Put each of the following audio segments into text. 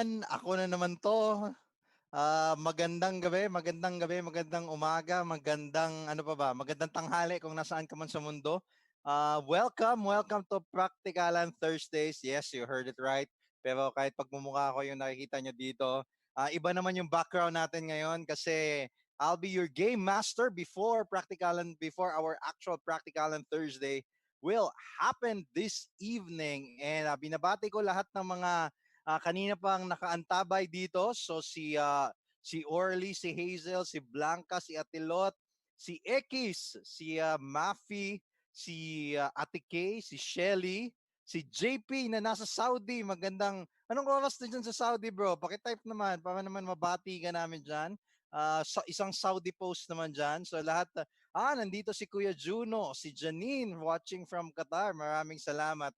everyone. Ako na naman 'to. Magandang gabi, magandang umaga, magandang ano pa ba, magandang tanghali kung nasaan ka man sa mundo. Welcome to Praktikalan Thursdays. Yes, you heard it right. Pero kahit pagmumukha ko yung nakikita nyo dito, iba naman yung background natin ngayon kasi I'll be your game master before our actual Praktikalan Thursday will happen this evening. And binabati ko lahat ng mga kanina pang nakaantabay dito. So si Orly, si Hazel, si Blanca, si Atilot, si Ekis, si Mafi, si Ate Kay, si Shelly, si JP na nasa Saudi. Anong oras na dyan sa Saudi, bro? Pakitype naman para naman mabati ka namin dyan. Isang Saudi post naman dyan. So lahat, nandito si Kuya Juno, si Janine watching from Qatar. Maraming salamat.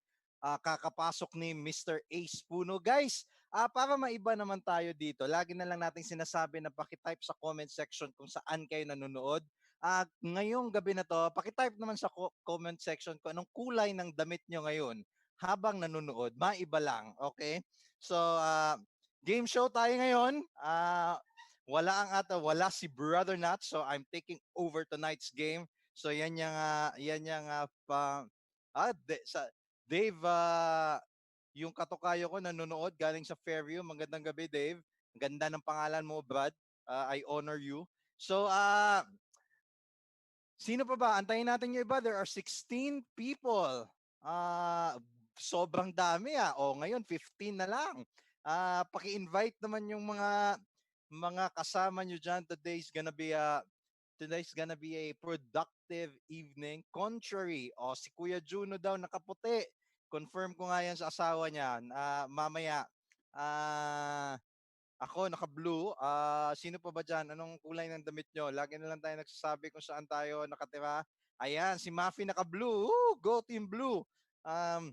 Kakapasok ni Mr. Ace Puno. Guys, para maiba naman tayo dito, lagi na lang natin sinasabi na pakitype sa comment section kung saan kayo nanonood. Ngayong gabi na to, pakitype naman sa comment section kung anong kulay ng damit nyo ngayon habang nanonood. Maiba lang, okay? So, game show tayo ngayon. Wala si Brother Nat, so I'm taking over tonight's game. So Dave, yung katokayo ko nanonood galing sa Fairview. Magandang gabi, Dave. Ang ganda ng pangalan mo, Brad. I honor you. So, sino pa ba? Antayin natin yung iba. There are 16 people. Uh, Sobrang dami O, ngayon 15 na lang. Paki-invite naman yung mga kasama nyo dyan. Today's gonna be a productive evening. Contrary, si Kuya Juno daw nakaputi. Confirm ko nga yan sa asawa niya. Mamaya, ah, ako naka-blue. Sino pa ba dyan? Anong kulay ng damit nyo? Lagi na lang tayo nagsasabi kung saan tayo nakatira. Ayan, si Mafi naka-blue. Go Team Blue. Um,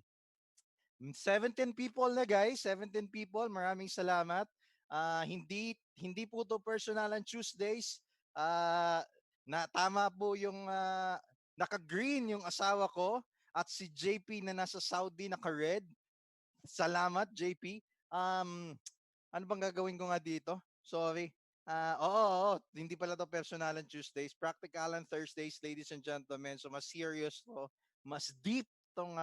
17 people na guys, 17 people. Maraming salamat. Hindi po to personalan Tuesdays. Na tama po yung naka-green yung asawa ko at si JP na nasa Saudi naka-red. Salamat JP. Ano bang gagawin ko nga dito? Sorry. Oo, hindi pala to personalan Tuesdays. Praktikalan Thursdays, ladies and gentlemen. So mas serious to, mas deep tong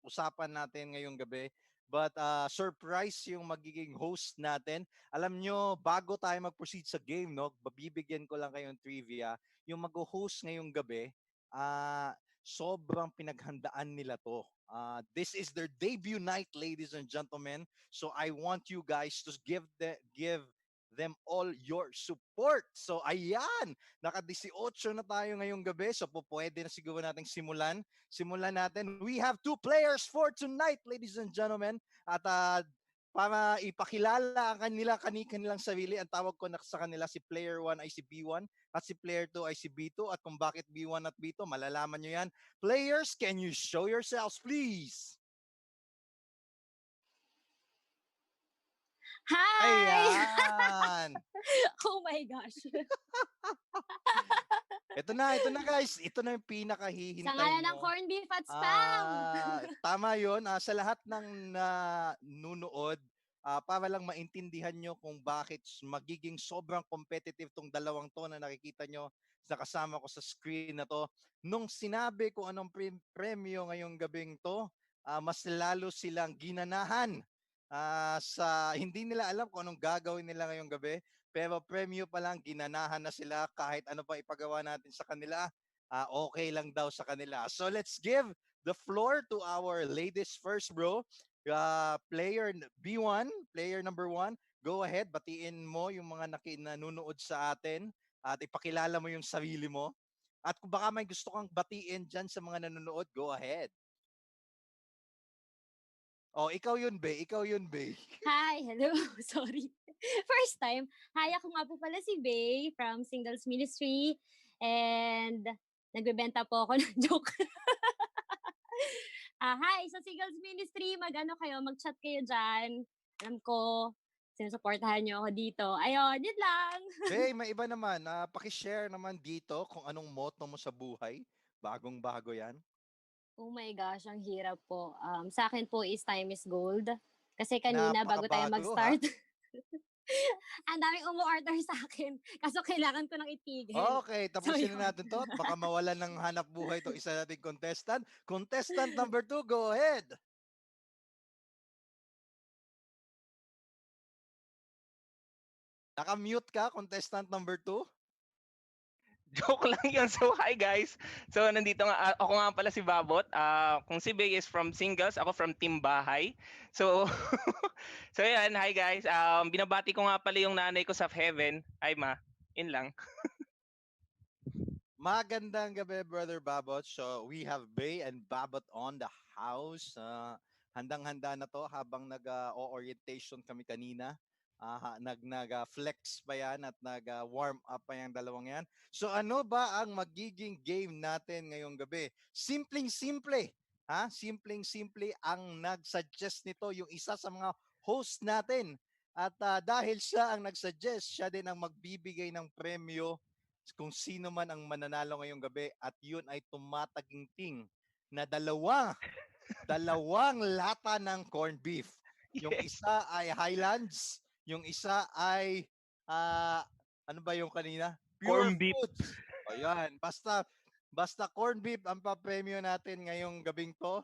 usapan natin ngayong gabi. But surprise yung magiging host natin. Alam nyo, bago tayo mag-proceed sa game, no, babibigyan ko lang kayong trivia. Yung mag-host ngayong gabi, sobrang pinaghandaan nila to. This is their debut night, ladies and gentlemen. So I want you guys to give them all your support. So ayan, naka-18 na tayo ngayong gabi. So pwede na siguro nating simulan natin. We have 2 players for tonight, ladies and gentlemen. At para ipakilala ang kanilang sarili, ang tawag ko sa kanila si player 1 ay si B1 at si player 2 ay si B2. At kung bakit B1 at B2, malalaman nyo yan. Players, can you show yourselves, please? Hi! Ayan! Oh my gosh. Ito na guys. Ito na yung Sa pinakahihintay ngalan ng nyo. corned beef at spam. Tama yun. Sa lahat ng nanunood, para lang maintindihan nyo kung bakit magiging sobrang competitive tong dalawang to na nakikita nyo na kasama ko sa screen na to. Nung sinabi ko anong premyo ngayong gabing to, mas lalo silang ginanahan. Hindi nila alam kung anong gagawin nila ngayong gabi, pero premyo pa lang, ginanahan na sila kahit ano pa ipagawa natin sa kanila. Okay lang daw sa kanila. So let's give the floor to our ladies first, bro. Player B1, player number 1, go ahead, batiin mo yung mga nanonood sa atin at ipakilala mo yung sarili mo. At kung baka may gusto kang batiin dyan sa mga nanonood, go ahead. Oh, ikaw yun, be. Ikaw yun, be. Hi, hello. Sorry. First time. Hi, ako nga po pala si Bay from Singles Ministry. And nagbebenta po ako ng joke. Hi, sa Singles Ministry, mag-chat kayo dyan. Alam ko, sinusuportahan nyo ako dito. Ayun, yun lang. Be, may iba naman. Pakishare naman dito kung anong motto mo sa buhay. Bagong-bago yan. Oh my gosh, ang hirap po. Sa akin po is time is gold. Kasi kanina bago tayo Napakabago, ha? mag-start, ang daming umu-order sa akin. Kaso kailangan ko nang itigil. Okay, So, tapusin na yun. natin 'to at baka mawalan ng hanap buhay 'tong isa nating contestant. Contestant number 2, go ahead. Naka-mute ka, contestant number 2. Joke lang yun. So, hi guys. So, nandito nga, ako nga pala si Babot. Kung si Bey is from Singles, ako from Team Bahay. So, so yan, hi guys. Binabati ko nga pala yung nanay ko sa heaven. Hi ma. Yun lang. Magandang gabi, Brother Babot. So, we have Bay and Babot on the house. Handang-handa na to habang nag-orientation kami kanina. Nag-flex pa yan at nag-warm up pa yung dalawang yan. So, ano ba ang magiging game natin ngayong gabi? Simpleng-simple. Simpleng-simple ang nag-suggest nito yung isa sa mga host natin. At dahil siya ang nag-suggest, siya din ang magbibigay ng premyo kung sino man ang mananalo ngayong gabi at yun ay tumataginting na dalawang lata ng corned beef. Yung Yes. isa ay Highlands, yung isa ay ano ba yung kanina? Pure Corn beef. Foods. O yan, basta corned beef ang papremyo natin ngayong gabing to.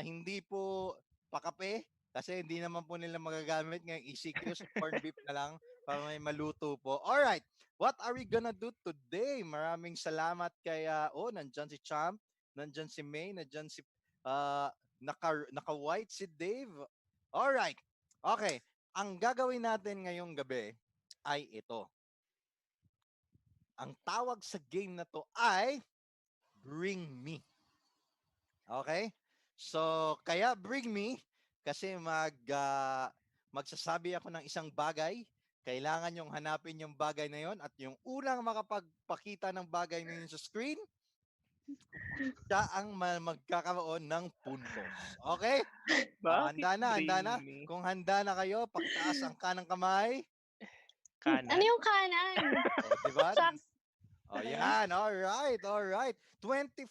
Hindi po pakape kasi hindi naman po nila magagamit ngayong ECQ, so corned beef na lang para may maluto po. Alright, what are we gonna do today? Maraming salamat kay, nandyan si Champ, nandyan si May, nandyan si, naka-white si Dave. Alright, okay. Ang gagawin natin ngayong gabi ay ito. Ang tawag sa game na to ay Bring Me. Okay? So, kaya Bring Me kasi magsasabi ako ng isang bagay. Kailangan yung hanapin yung bagay na yon at yung unang makapagpakita ng bagay na yun sa screen, siya ang magkakaroon ng puntos. Okay? Bakit Handa na, handa na. bring me? Kung handa na kayo, pakitaas ang kanang kamay. Ano Kanan? yung kanan? O, di ba? Shucks. Oh, yan. All right, all right. 24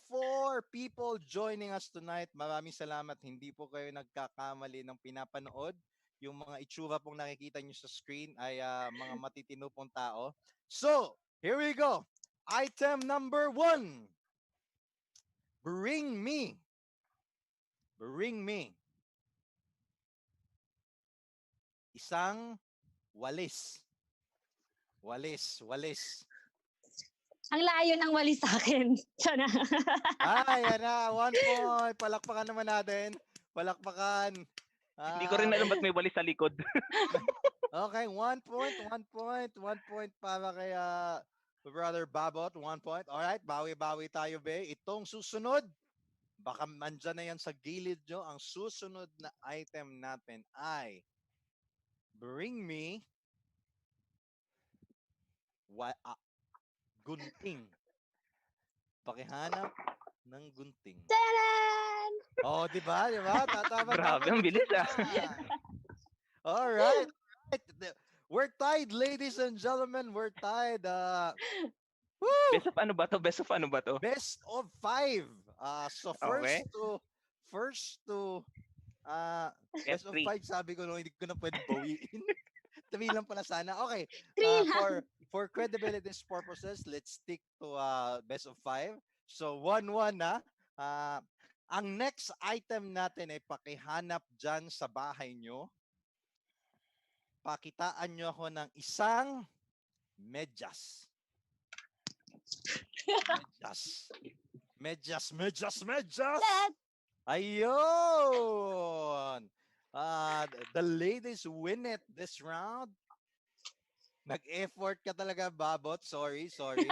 people joining us tonight. Maraming salamat. Hindi po kayo nagkakamali ng pinapanood. Yung mga itsura pong nakikita nyo sa screen ay mga matitino pong tao. So, here we go. Item number 1. Bring me. Bring me. Isang walis. Walis. Ang layo ng wali sa akin. Siya na. Yan na. 1 point. Palakpakan naman natin. Palakpakan. Hindi ko rin alam ba't may walis sa likod. Okay, 1 point. 1 point para kay Brother Babot. 1 point. Alright, bawi-bawi tayo, be. Itong susunod, baka andyan na yan sa gilid nyo. Ang susunod na item natin ay Bring Me Gunting. Pakihanap ng gunting. Taran! Oh, di ba? Tatama. Grabe, ang bilis All right. We're tied, ladies and gentlemen. We're tied. Woo! Best of ano ba to? Best of ano ba to? Best of 5. So Okay. first to best of F3. 5 sabi ko no, hindi ko na pwedeng bawiin. 3 lang pala sana. Okay. Three lang. For credibility purposes, let's stick to best of 5. So 1-1 na. Ang next item natin ay pakihanap dyan sa bahay nyo. Pakitaan nyo ako ng isang medyas. Medyas. Let. Ayun! The ladies win it this round. Nag-effort ka talaga, Babot. Sorry. Sorry,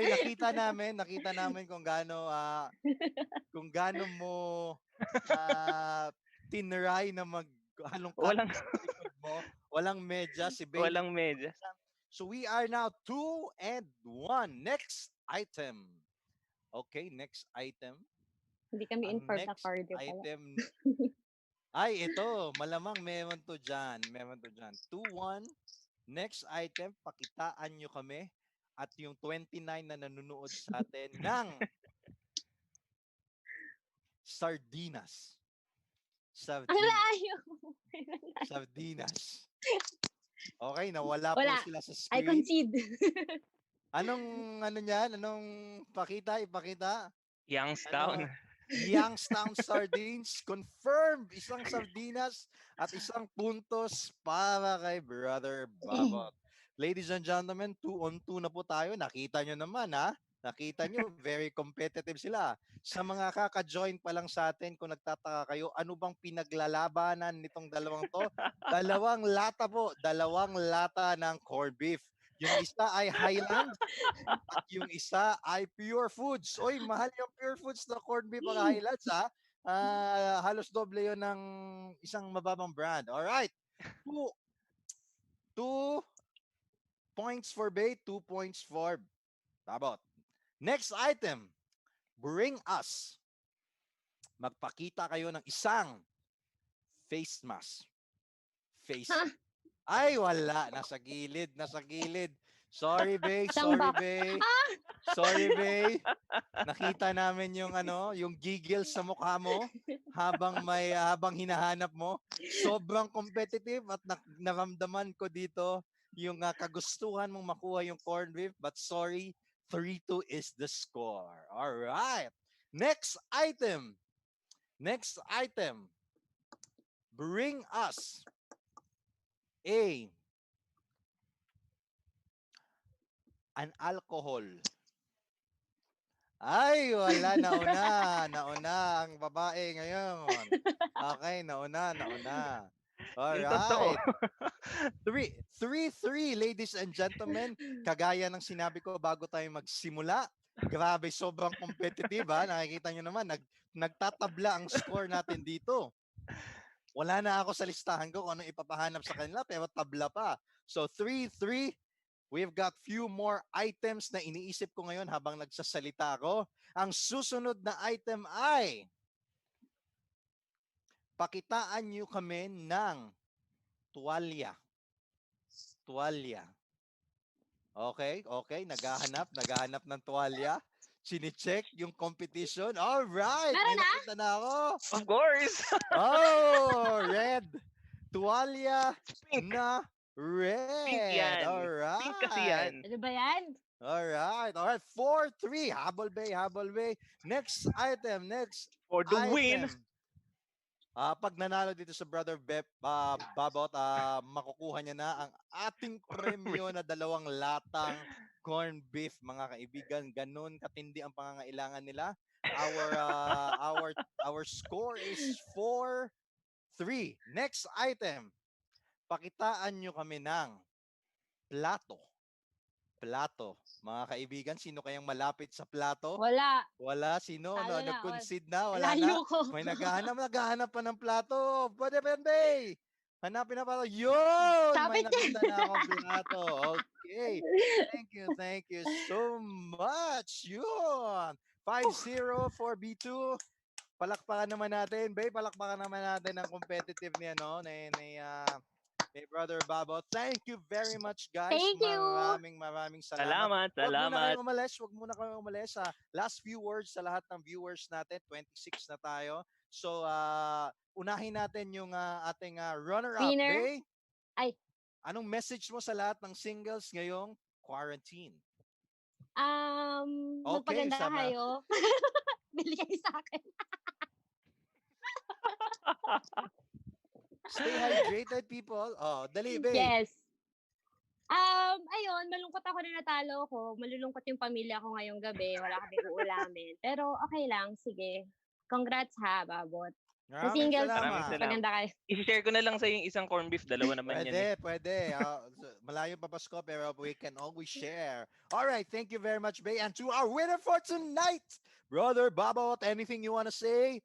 nakita namin kung gaano mo tinry na halongkat Walang sa likod mo. Walang medyas. Si Bailey. walang medyas. So we are now 2-1. Next item. Okay, next item. Hindi kami Ang informed na next cardio pala. item. Ay, ito. Malamang meron to dyan. 2-1. Next item, pakitaan nyo kami at yung 29 na nanonood sa atin ng sardinas. Ang Sardinas. layo. Sardinas. Okay, nawala po Wala. sila sa I screen. concede. Anong ano niyan? Anong ipakita? Youngstown. Ano? Youngstown Sardines. Confirmed. Isang sardinas at isang puntos para kay Brother Babot. Ladies and gentlemen, 2-on-2 na po tayo. Nakita nyo naman, ha? Nakita nyo, very competitive sila. Sa mga kaka-join pa lang sa atin, kung nagtataka kayo, ano bang pinaglalabanan nitong dalawang to? Dalawang lata po. Dalawang lata ng corned beef. Yung isa ay Highland at yung isa ay Pure Foods. Oy, mahal yung Pure Foods na corned beef ang Highlands, ha? Halos doble yon ng isang mababang brand. Alright. Two points for Bay, 2 points for Babot. Next item, bring us. Magpakita kayo ng isang face mask. Face. Ha? Ay, wala. Nasa gilid. Sorry, Bay. Isang Sorry, box. Bay. Sorry, Bay. Nakita namin yung yung giggles sa mukha mo habang hinahanap mo. Sobrang competitive at naramdaman ko dito yung kagustuhan mong makuha yung corned beef, but sorry, 3-2 is the score. All right. Next item. Bring us an alcohol. Ay, wala. Nauna ang babae ngayon. Okay, nauna. Yung totoo. Alright. 3-3, ladies and gentlemen. Kagaya ng sinabi ko bago tayo magsimula, grabe, sobrang competitive, ha? Nakikita nyo naman, nagtatabla ang score natin dito. Wala na ako sa listahan ko kung anong ipapahanap sa kanila, pero tabla pa. So, 3-3. We've got few more items na iniisip ko ngayon habang nagsasalita ako. Ang susunod na item ay pakitaan nyo kami ng tuwalya. Okay. Naghahanap ng tuwalya. Chine-check yung competition. All right. Meron May na? nakita na ako. Of course. Oh, red. Tuwalya Pink. na red. Pink yan. All right. Pink kasi yan. Ano ba yan? Alright. 4-3. Habol Bay. Next item. For the win. Pag nanalo dito sa Brother Babot, makukuha niya na ang ating premyo na 2 latang corned beef, mga kaibigan. Ganun katindi ang pangangailangan nila. Our score is 4-3. Next item. Pakitaan nyo kami ng plato. Mga kaibigan, sino kayang malapit sa plato? Wala. Sino? Talo na, Nag-concede na? Wala na? Layo ko. May naghahanap pa ng plato. Pwede, Bay. Hanapin na plato. Yun! May Sapit yan. nakita na akong plato. Okay. Thank you so much. Yun. 5-0 for B2. Palakpakan naman natin. Bay, palakpakan naman natin ang competitive ni Brother Babo. Thank you very much, guys. Thank you. Maraming salamat. Salamat. Huwag muna kayong umalis. Last few words sa lahat ng viewers natin. 26 na tayo. So, unahin natin yung ating runner-up. Winner. Bay, Ay. anong message mo sa lahat ng singles ngayong quarantine? Magpaganda sama. kayo. Bili kayo sa akin. Stay hydrated, people. Oh, dali, Bay. Yes. Ayun, malungkot ako na natalo ko. Malulungkot yung pamilya ko ngayong gabi. Wala kami uulamin. Pero okay lang, sige. Congrats ha, Babot. Sa singles, salamat. paganda kayo. I-share ko na lang sa yung isang corned beef. 2 naman yan. Pwede. Malayo pa Pasko, pero we can always share. All right, thank you very much, Bay. And to our winner for tonight, Brother Babot, anything you want to say?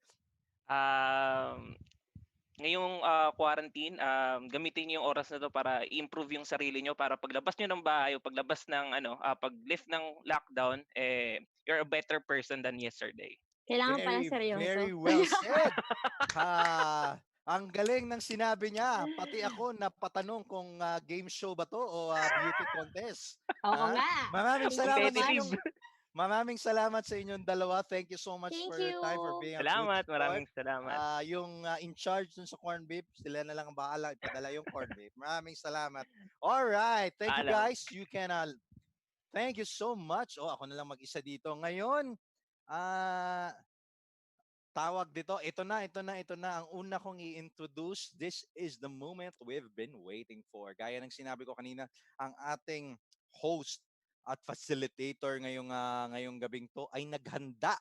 Ngayong quarantine, gamitin niyo yung oras na to para i-improve yung sarili niyo para paglabas niyo ng bahay o paglabas ng pag-lift ng lockdown, you're a better person than yesterday. Kailangan pala seryoso. Very well said. Ang galing ng sinabi niya. Pati ako napatanong kung game show ba to o beauty contest. Oo nga. Maraming salamat sa inyong Maraming salamat sa inyong dalawa. Thank you so much Thank for your time, for you. being a good Salamat, sport. maraming salamat. Yung in charge dun sa corn beef, sila na lang ang bahala ipadala yung corn beef. Maraming salamat. All right. Thank you Paalam. guys. You can thank you so much. Oh, ako na lang mag-isa dito. Ngayon, ah tawag dito, ito na. Ang una kong i-introduce, this is the moment we've been waiting for. Gaya ng sinabi ko kanina, ang ating host at facilitator ngayong gabing to ay naghanda.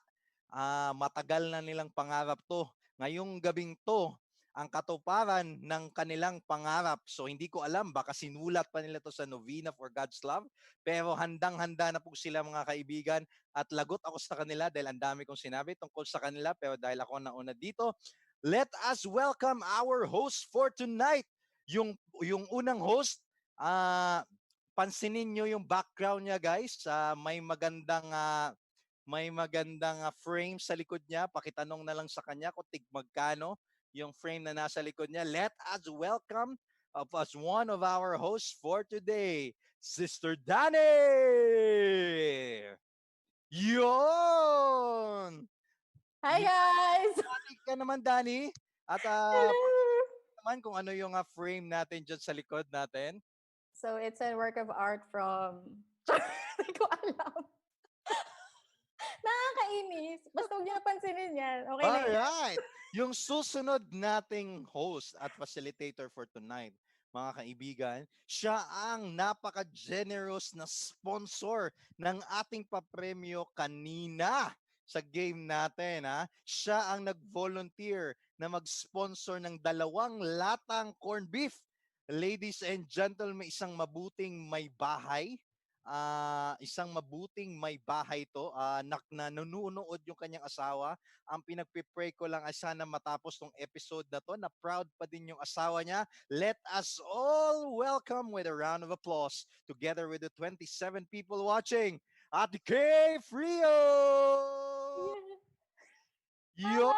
Matagal na nilang pangarap to. Ngayong gabing to, ang katuparan ng kanilang pangarap. So hindi ko alam, baka sinulat pa nila to sa Novena for God's Love. Pero handang-handa na po sila mga kaibigan at lagot ako sa kanila dahil ang dami kong sinabi tungkol sa kanila pero dahil ako nauna dito, let us welcome our host for tonight. Yung unang host, pansinin nyo yung background niya guys. May magandang frame sa likod niya. Pakitanong na lang sa kanya kung magkano yung frame na nasa likod niya. Let us welcome as one of our hosts for today, Sister Danny! Yun! Hi guys! Bati ka naman, Danny. At Hello! naman kung ano yung frame natin dyan sa likod natin. So it's a work of art from... Hindi ko alam. Nakakainis. Basta huwag niyo napansinin yan. Okay na yan. Alright. Yung susunod nating host at facilitator for tonight, mga kaibigan, siya ang napaka-generous na sponsor ng ating papremyo kanina sa game natin. Siya ang nag-volunteer na mag-sponsor ng 2 latang corned beef. Ladies and gentlemen, isang mabuting may bahay to, nanunood yung kanyang asawa. Ang pinagpipray ko lang ay sana matapos tong episode na to na proud pa din yung asawa niya. Let us all welcome with a round of applause together with the 27 people watching, Ate K Frio! Yun!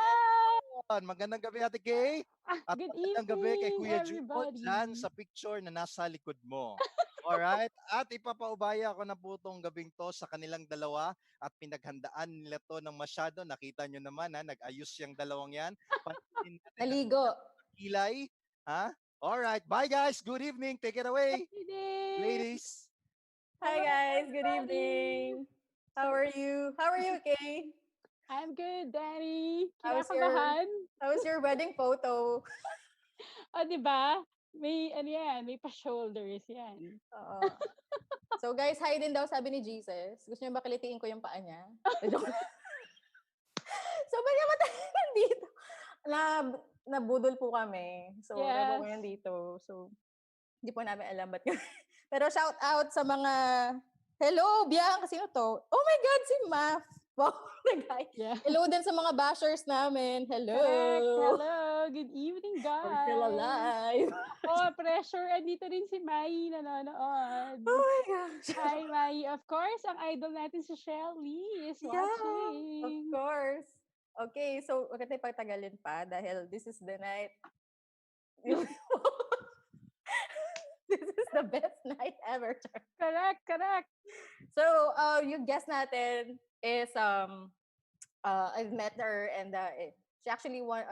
Magandang gabi, Ate K. At Good magandang gabi kay evening, Kuya Juno dyan everybody. sa picture na nasa likod mo. Alright? At ipapaubaya ko na po itong gabing to sa kanilang dalawa at pinaghandaan nila to ng masyado. Nakita nyo naman, nag-ayos yung dalawang yan. Pansinin natin ang Naligo. kilay. Alright. Bye, guys. Good evening. Take it away, Good evening. ladies. Hi Hello, guys, good everybody. evening. How are you? How are you, Kay? I'm good, Danny. How's Kinakabahan. your wedding photo? O, di ba? May, ano yan, may pa-shoulders yan. Oo. So guys, hi din daw sabi ni Jesus. Gusto niyo ba kalitiin ko yung paa niya? Joke. So ba't naman tayo nandito? Nabudol po kami. So, Yes. po yan dito. So, hindi po namin alam ba't Pero shout out sa mga, hello, Bianca, sino to? Oh my God, si Maf. Wow, the guy. Yeah. Hello din sa mga bashers namin. Hello. Correct. Hello. Good evening, guys. We're still alive. Oh, pressure. Andito rin si Mai nanonood. Oh my gosh. Hi, Mai. Of course, ang idol natin si Shelly is Yeah, of watching. course. Okay, so huwag natin pagtagalin pa dahil this is the night. This is the best night ever. Correct. So, yung guest natin is I've met her and she actually one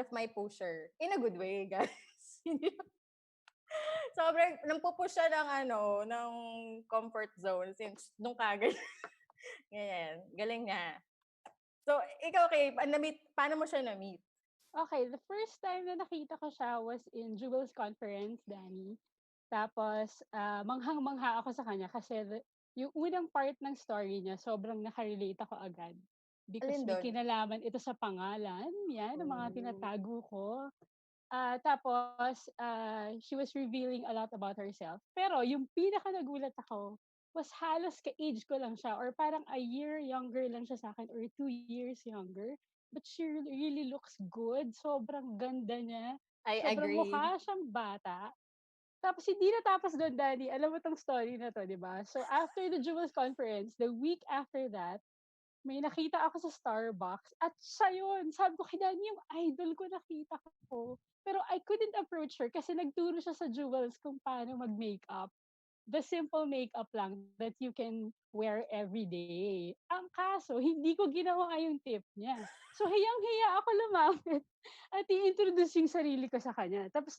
of my pusher in a good way, guys. Sobrang nampupush siya ng comfort zone since nung kagad. Ganyan, galing niya. So, ikaw, Kay, paano mo siya na-meet? Okay, the first time na nakita ko siya was in Jewel's conference, Danny. Tapos, manghang-mangha ako sa kanya kasi yung unang part ng story niya, sobrang nakarelate ako agad. Because Alin may dun? kinalaman ito sa pangalan, yan, ng mga Oh. tinatago ko. Tapos, she was revealing a lot about herself. Pero yung pinaka nagulat ako was halos ka-age ko lang siya or parang a year younger lang siya sa akin or 2 years younger. But she really looks good. Sobrang ganda niya. I Sobrang agree. mukha siyang bata. Tapos hindi natapos doon, Daddy. Alam mo tong story na to, di ba? So after the Jewels Conference, the week after that, may nakita ako sa Starbucks at siya yun. Sabi ko kay Danny, yung idol ko nakita ko. Pero I couldn't approach her kasi nagturo siya sa Jewels kung paano mag-makeup. the simple makeup lang that you can wear every day. Ang kaso, hindi ko ginawa yung tip niya. So, hiyang-hiya ako lumapit at i-introduce yung sarili ko sa kanya. Tapos,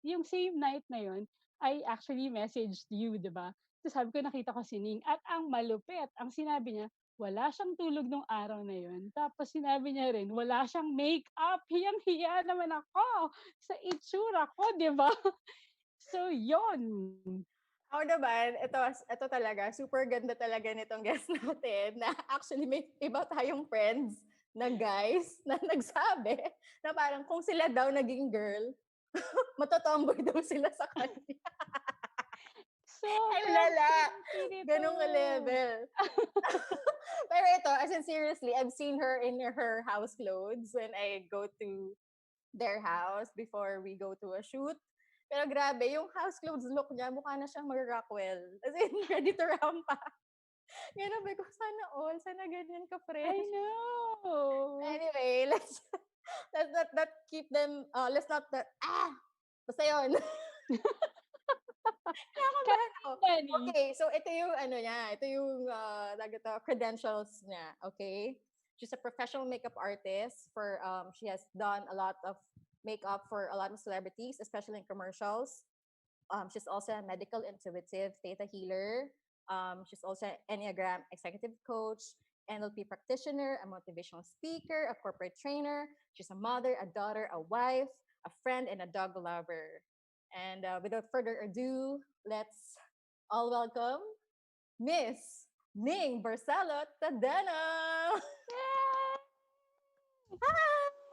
yung same night na yun, I actually messaged you, di ba? So, sabi ko, nakita ko si Ning. At ang malupit, ang sinabi niya, wala siyang tulog nung araw na yun. Tapos sinabi niya rin, wala siyang makeup. Hiyang-hiya naman ako sa itsura ko, di ba? So, yon. Ako naman, ito talaga, super ganda talaga nitong guest natin na actually may iba tayong friends na guys na nagsabi na parang kung sila daw naging girl, matotomboy daw sila sa kanya. Ang Sobrang lala. creepy nito. Ganong level. Pero ito, as in seriously, I've seen her in her house clothes when I go to their house before we go to a shoot. Pero grabe, yung house clothes look niya, mukha na siyang mag-Rockwell. As in, ready to rampa. Ganun, ko, sana all, sana ganyan ka, I fresh. know. Anyway, let's not keep them, let's not, basta yun. Nakakabahan ako. Funny. Okay, so ito yung ano niya, ito yung credentials niya, okay? She's a professional makeup artist for she has done a lot of makeup for a lot of celebrities, especially in commercials. She's also a medical intuitive theta healer. She's also an Enneagram executive coach, NLP practitioner, a motivational speaker, a corporate trainer. She's a mother, a daughter, a wife, a friend, and a dog lover. And without further ado, let's all welcome Miss Ning Barcelot Tadena.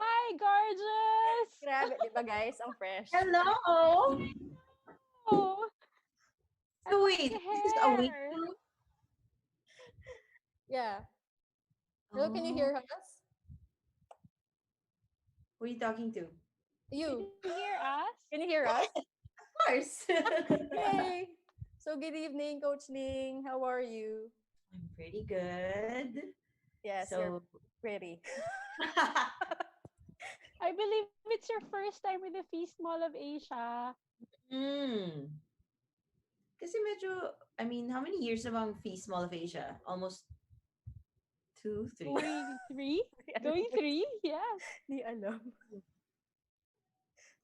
Hi, gorgeous! Grabe, di ba guys? Ang fresh. Hello! Oh, So wait, this is a week hair. two? Yeah. Hello, can you hear us? Who are you talking to? You. Can you hear us? Can you hear us? Of course. Yay! So good evening, Coach Ning. How are you? I'm pretty good. Yes, you're So, pretty. I believe it's your first time with the Feast Mall of Asia. kasi medyo, I mean, how many years na bang Feast Mall of Asia? Almost 2, 3. Going three? Going three? Yeah. Di alam.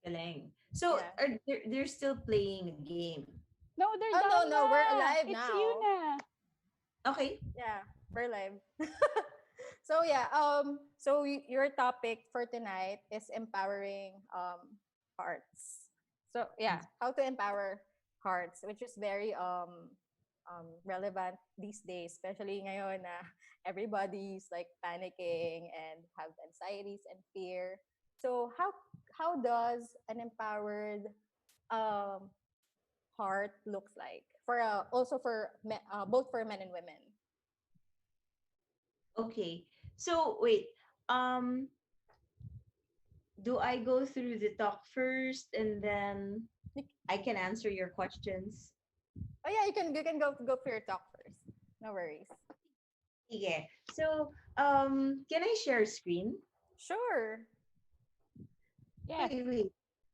Galing. So, Yeah. they're still playing a game. No, they're Oh, done no, we're na. alive It's now. you na. Okay. Yeah, we're live. So yeah, so your topic for tonight is empowering hearts. So yeah, how to empower hearts, which is very relevant these days, especially ngayon na everybody's like panicking and have anxieties and fear. So how does an empowered um heart looks like for also for both for men and women? Okay. So, wait. Um, do I go through the talk first and then I can answer your questions? Oh yeah, you can go for your talk first. No worries. Yeah. So, can I share screen? Sure. Yes. Wait.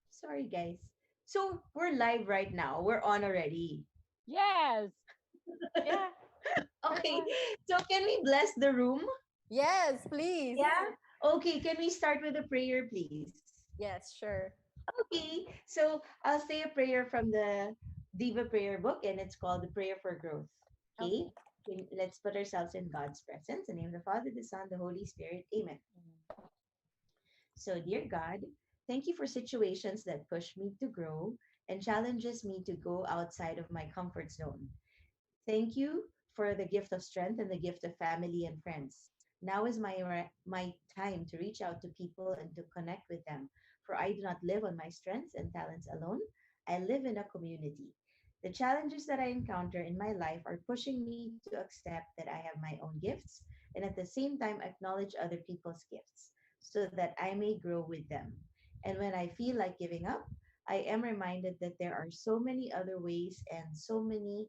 Sorry, guys. So, we're live right now. We're on already. Yes. Yeah. Okay. So, can we bless the room? Yes, please. Yeah. Okay. Can we start with a prayer, please? Yes, sure. Okay. So, I'll say a prayer from the Diva Prayer book, and it's called the Prayer for Growth. Okay. Let's put ourselves in God's presence. In the name of the Father, the Son, the Holy Spirit. Amen. So, dear God, thank you for situations that push me to grow and challenges me to go outside of my comfort zone. Thank you for the gift of strength and the gift of family and friends. Now is my time to reach out to people and to connect with them. For I do not live on my strengths and talents alone. I live in a community. The challenges that I encounter in my life are pushing me to accept that I have my own gifts and at the same time acknowledge other people's gifts so that I may grow with them. And when I feel like giving up, I am reminded that there are so many other ways and so many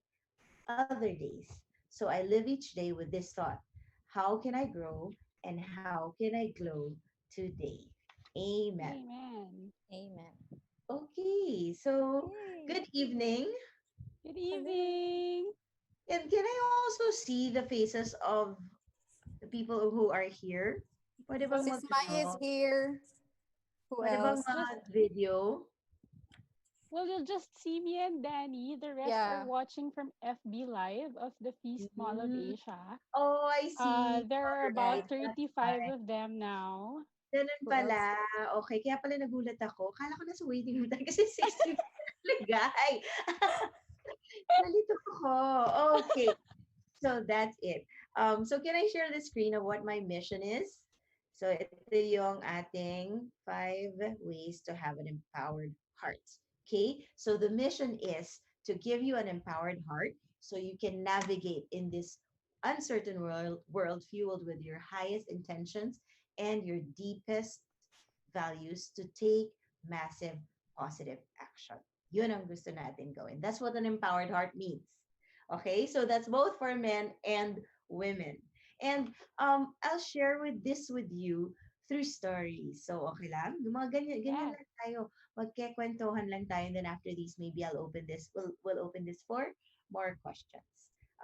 other days. So I live each day with this thought: how can I grow and how can I glow today? Amen. Amen. Amen. Okay, so Yay. good evening. Good Hello. evening. And can I also see the faces of the people who are here? Pwede bang Well, Sis Mai is ano? here. Who Pwede bang else? just video? you'll just see me and Danny. The rest are Yeah. watching from FB Live of the Feast Mall of Mm. Asia. Oh, I see. There are All about right, Yeah. that's 35 fine. of them now. Ganun Who else? pala. Okay, kaya pala nagulat ako. Kala ko nasa waiting room tayo kasi 60 naglagay. Nalito ako. Okay. So that's it. So can I share the screen of what my mission is? So ito yung ating 5 ways to have an empowered heart. Okay? So the mission is to give you an empowered heart so you can navigate in this uncertain world fueled with your highest intentions and your deepest values to take massive positive action. Yun ang gusto natin gawin. That's what an empowered heart means. Okay, so that's both for men and women. And I'll share with this with you through stories. So okay lang? Yung mga ganyan Yes. lang tayo. Magkikwentuhan lang tayo. And then after this, maybe I'll open this. We'll open this for more questions.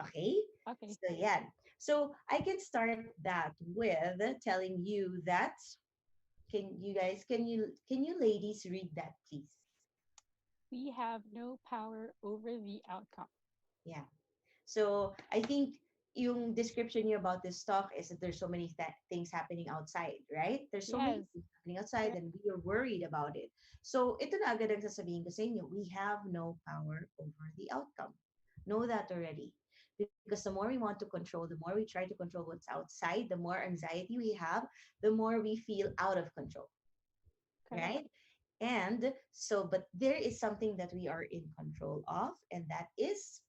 Okay? Okay. So yeah. So I can start that with telling you that can you ladies read that please? We have no power over the outcome. Yeah. So I think yung description you about this talk is that there's so many things happening outside, right? There's so many Yes. things happening outside Correct. and we are worried about it. So ito na agad ang sasabihin ko sa inyo, we have no power over the outcome. Know that already. Because the more we want to control, the more we try to control what's outside, the more anxiety we have, the more we feel out of control, Correct. right? And so, but there is something that we are in control of, and that is,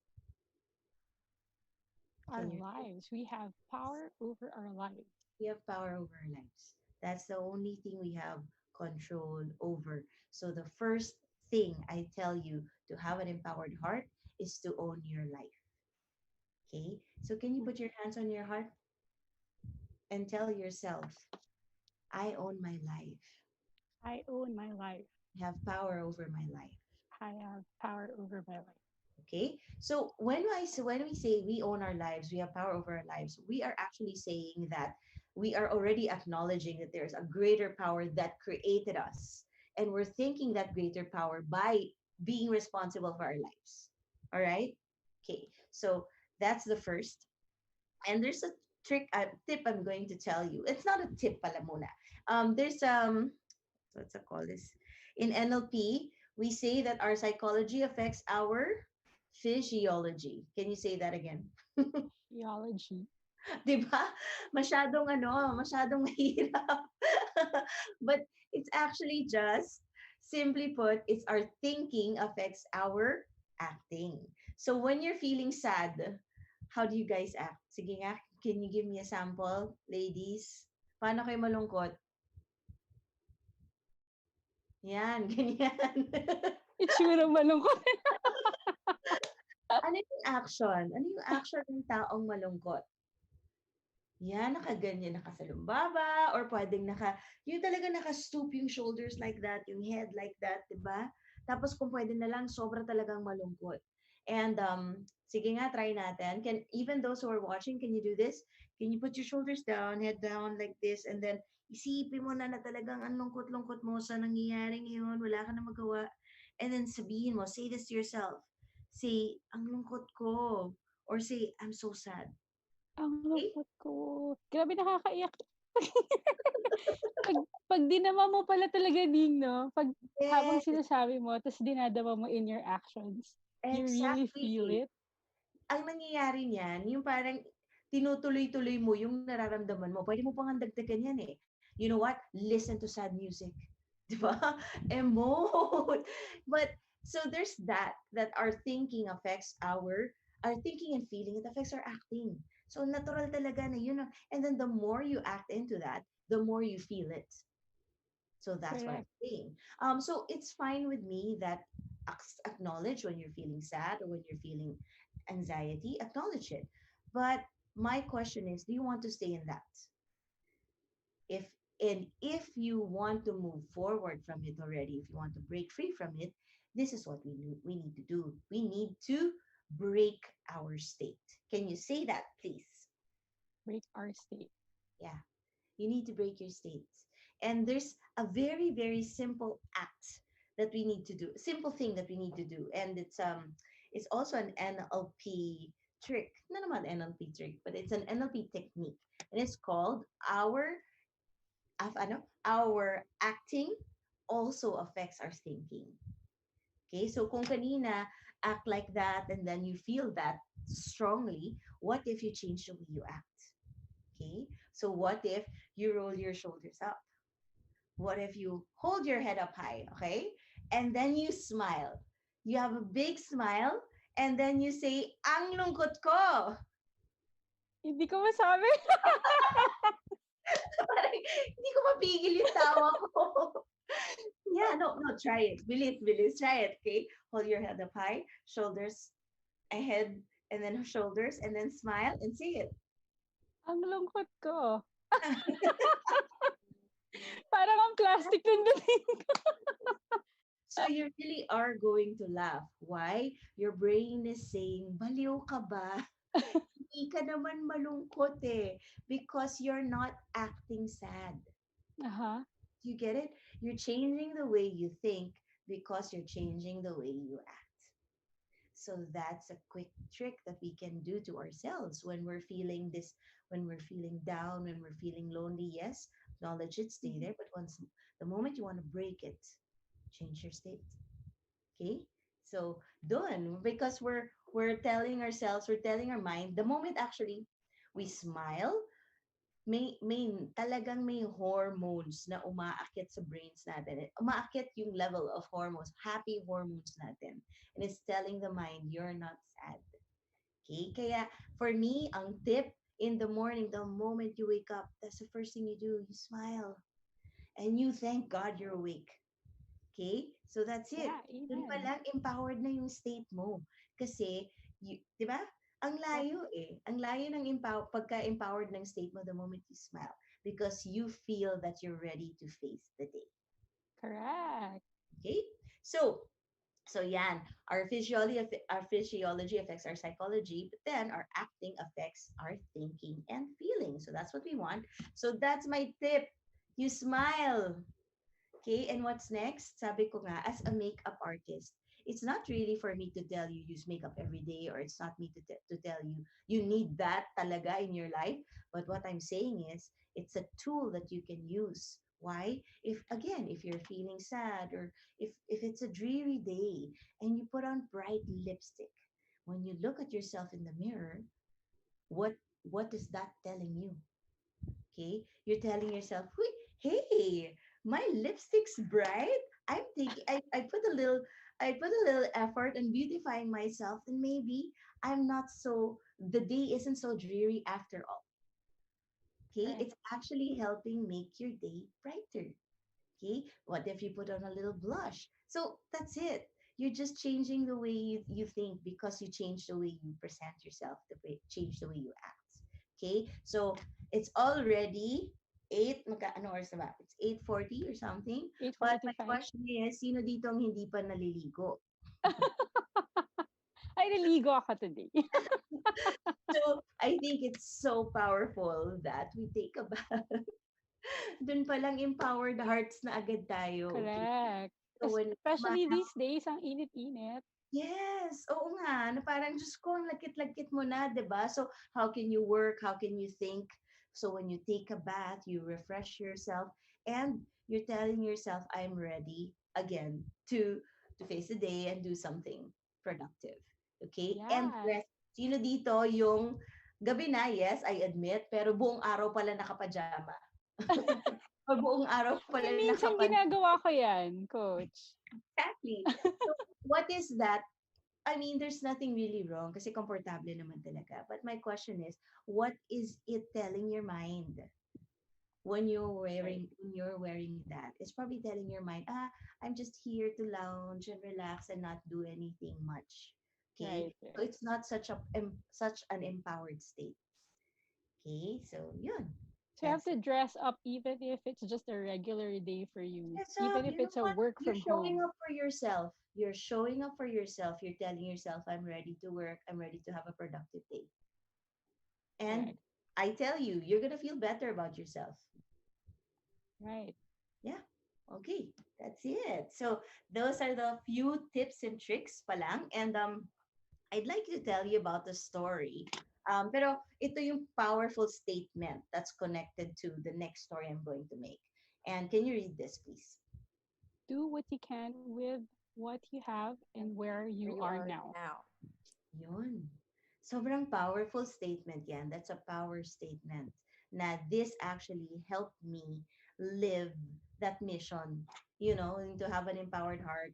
Our can you lives. We have power over our lives. we have power over our lives. That's the only thing we have control over. So the first thing I tell you to have an empowered heart is to own your life. Okay? So can you put your hands on your heart and tell yourself, I own my life. I own my life. I have power over my life. I have power over my life. Okay, so when we say we own our lives, we have power over our lives, we are actually saying that we are already acknowledging that there's a greater power that created us, and we're thinking that greater power by being responsible for our lives. All right. Okay, so that's the first. And there's a tip I'm going to tell you. It's not a tip pala muna. There's what's it called this? In NLP, we say that our psychology affects our physiology. Can you say that again? Theology. 'Di ba? Masyadong mahirap. But it's actually just simply put, it's our thinking affects our acting. So when you're feeling sad, how do you guys act? Sige nga, can you give me a sample, ladies? Paano kayo malungkot? Yan, ganyan. Itsura malungkot. Ano yung action? Ano yung action ng taong malungkot? Yan, nakaganyan, nakasalumbaba, or pwedeng yung talaga naka-stoop yung shoulders like that, yung head like that, di ba? Tapos kung pwede na lang, sobra talagang malungkot. And sige nga, try natin. Even those who are watching, can you do this? Can you put your shoulders down, head down like this, and then isipin mo na talagang ang lungkot-lungkot mo sa nangyayari ngayon, wala ka na magawa. And then sabihin mo, say this to yourself. Say, ang lungkot ko. Or say, I'm so sad. Ang Okay? lungkot ko. Grabe nakakaiyak. pag, pag dinama mo pala talaga, Ning, no? Pag habang Yes, sinasabi mo, tapos dinadama mo in your actions, you really feel exactly. it. Ang nangyayari niyan, yung parang tinutuloy-tuloy mo yung nararamdaman mo. Pwede mo pang dagdagan yan eh. You know what? Listen to sad music. Di ba? Emote. But, so there's that our thinking affects our thinking and feeling, it affects our acting. So natural talaga na yun. And then the more you act into that, the more you feel it. So that's what I'm Correct. saying. So it's fine with me that acknowledge when you're feeling sad or when you're feeling anxiety, acknowledge it. But my question is, do you want to stay in that? If if you want to move forward from it already, if you want to break free from it, This is what we need to do. We need to break our state. Can you say that, please? Break our state. Yeah, you need to break your states. And there's a very, very simple act that we need to do, simple thing that we need to do. And it's also an NLP trick. Not about NLP trick, but it's an NLP technique. And it's called our acting also affects our thinking. Okay, so kung kanina act like that and then you feel that strongly, what if you change the way you act? Okay, so what if you roll your shoulders up? What if you hold your head up high? Okay, and then you smile. You have a big smile, and then you say, "Ang lungkot ko." Hindi ko masabi. Parang hindi ko mapigil yung tawa ko. Yeah, no, no, try it. Bilis, bilis, try it, okay? Hold your head up high, shoulders ahead, and then shoulders, and then smile and say it. Ang lungkot ko. Parang ang plastic ng dating ko. So you really are going to laugh. Why? Your brain is saying, baliw ka ba? Hindi ka naman malungkot eh. Because you're not acting sad. Aha. You get it? You're changing the way you think because you're changing the way you act. So that's a quick trick that we can do to ourselves when we're feeling this, when we're feeling down, when we're feeling lonely. Yes, acknowledge it, stay there. But once the moment you want to break it, change your state. Okay? So done because we're telling ourselves, we're telling our mind, the moment actually we smile, may talagang may hormones na umaakyat sa brains natin. Umaakyat yung level of hormones, happy hormones natin. And it's telling the mind, you're not sad. Okay? Kaya for me, ang tip in the morning, the moment you wake up, that's the first thing you do. You smile. And you thank God you're awake. Okay? So that's it. Yeah, Dun pa amen. lang, empowered na yung state mo. Kasi, di ba? Ang layo eh. Ang layo ng pagka-empowered ng state mo the moment you smile. Because you feel that you're ready to face the day. Correct. Okay? So yan, our physiology affects our psychology, but then our acting affects our thinking and feeling. So that's what we want. So that's my tip. You smile. Okay, and what's next? Sabi ko nga, as a makeup artist, it's not really for me to tell you use makeup every day, or it's not me to tell you you need that talaga in your life. But what I'm saying is, it's a tool that you can use. Why? If again, if you're feeling sad, or if it's a dreary day and you put on bright lipstick, when you look at yourself in the mirror, what what is that telling you? Okay, you're telling yourself, hey, my lipstick's bright. I put a little effort in beautifying myself, and maybe I'm not so the day isn't so dreary after all. Okay, Right. it's actually helping make your day brighter. Okay, what if you put on a little blush? So that's it. You're just changing the way you think because you change the way you present yourself, change the way you act. Okay, so it's already 8, ano oras na ba? It's 8:40 or something. But my 8:45. question is, sino dito ang hindi pa naliligo? Ay, naligo ako today. So I think it's so powerful that we take a bath. Dun pa lang empowered hearts na agad tayo. Okay? Correct. So when Especially these days, ang init-init. yes, oo nga, na parang Diyos ko, ang lakit-lakit mo na, 'di ba? So, how can you work? How can you think? So, when you take a bath, you refresh yourself, and you're telling yourself, I'm ready again to face the day and do something productive. Okay? And Yes. rest. Sino dito yung gabi na, yes, I admit, pero buong araw pala nakapajama. O buong araw pala Minsan ginagawa ko yan, coach. exactly. So, what is that? I mean, there's nothing really wrong kasi komportable naman talaga. But my question is, what is it telling your mind Right. when you're wearing that? It's probably telling your mind, I'm just here to lounge and relax and not do anything much. Okay? Right, So right. it's not such an empowered state. Okay? So, yun. So you have That's to it. dress up even if it's just a regular day for you, Dress even up. if You know it's a what? work You're from showing home. up for yourself. You're showing up for yourself. You're telling yourself, I'm ready to work. I'm ready to have a productive day. And Correct. I tell you, you're going to feel better about yourself. Right. Yeah. Okay. That's it. So those are the few tips and tricks palang. And I'd like to tell you about the story. Pero ito yung powerful statement that's connected to the next story I'm going to make. And can you read this, please? Do what you can with what you have and where you Where you are are now. now. Yun. Sobrang powerful statement yan. That's a power statement na this actually helped me live that mission, and to have an empowered heart,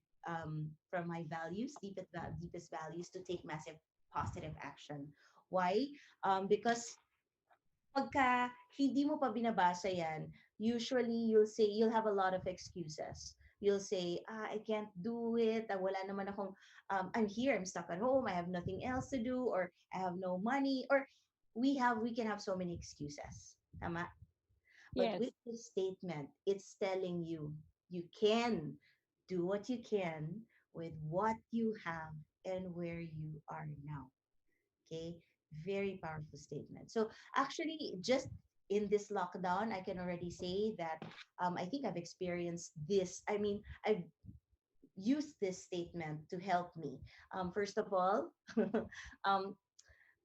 from my values, deepest values, to take massive positive action. Why? Because pagka hindi mo pa binabasa yan, usually you'll have a lot of excuses. You'll say, I can't do it. Wala naman akong, I'm here, I'm stuck at home, I have nothing else to do, or I have no money, or we can have so many excuses. Tama? But Yes. with this statement, it's telling you, you can do what you can with what you have and where you are now. Okay, very powerful statement. So actually, just in this lockdown, I can already say that, I think I've experienced this. I mean, I've used this statement to help me. First of all, um,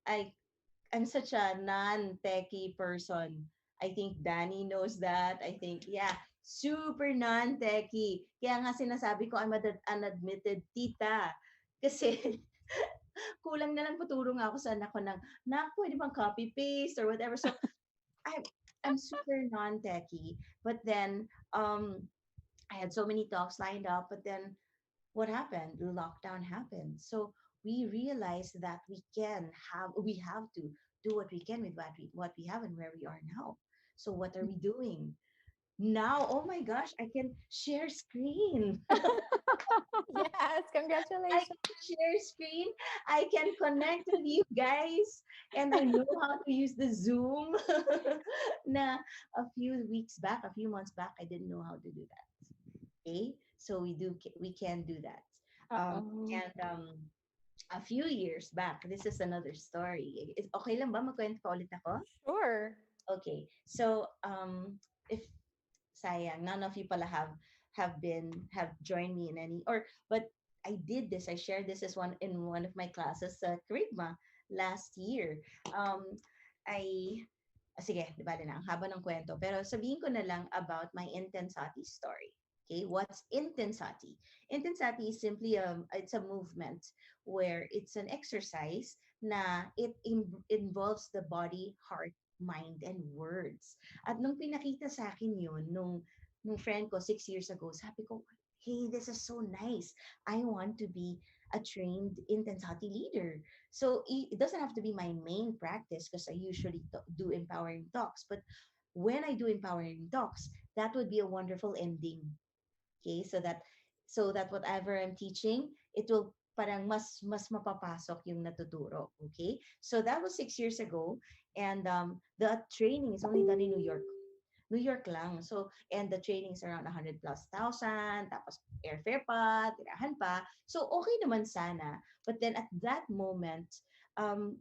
I I'm such a non-techie person. I think Danny knows that. I think, yeah, super non-techie. Kaya nga sinasabi ko, I'm an unadmitted tita. Kasi kulang na lang paturo nga ako sa anak ko ng, pwede bang copy-paste or whatever. So, I'm, I'm super non-techie. But then, I had so many talks lined up. But then, what happened? The lockdown happened. So, we realized that we have to do what we can with what we have and where we are now. So, what are we doing? Now, oh my gosh, I can share screen. Yes, I congratulations. can share screen. I can connect with you guys. And I know how to use the Zoom. Na a few months back, I didn't know how to do that. Okay? So we can do that. Uh-oh. And a few years back, this is another story. Okay lang ba? Magkwento pa ulit ako? Sure. Okay. So, if sayang, none of you pala have joined me in any, or but I did this. I shared this as one of my classes sa Kerigma last year. I Sige, di ba na, ang haba ng kwento. Pero sabihin ko na lang about my intensati story. Okay, what's intensati? Intensati is simply it's a movement where it's an exercise na involves the body, heart, mind, and words. At nung pinakita sa akin yun, nung friend ko 6 years ago, sabi ko, hey, this is so nice. I want to be a trained intensati leader. So it doesn't have to be my main practice because I usually do empowering talks. But when I do empowering talks, that would be a wonderful ending. Okay, so that whatever I'm teaching, it will parang mas mapapasok yung natuturo. Okay, so that was 6 years ago, and the training is only done in New York. New York lang. So, and the training is around 100 plus thousand, tapos airfare pa, tirahan pa. So, okay naman sana. But then at that moment,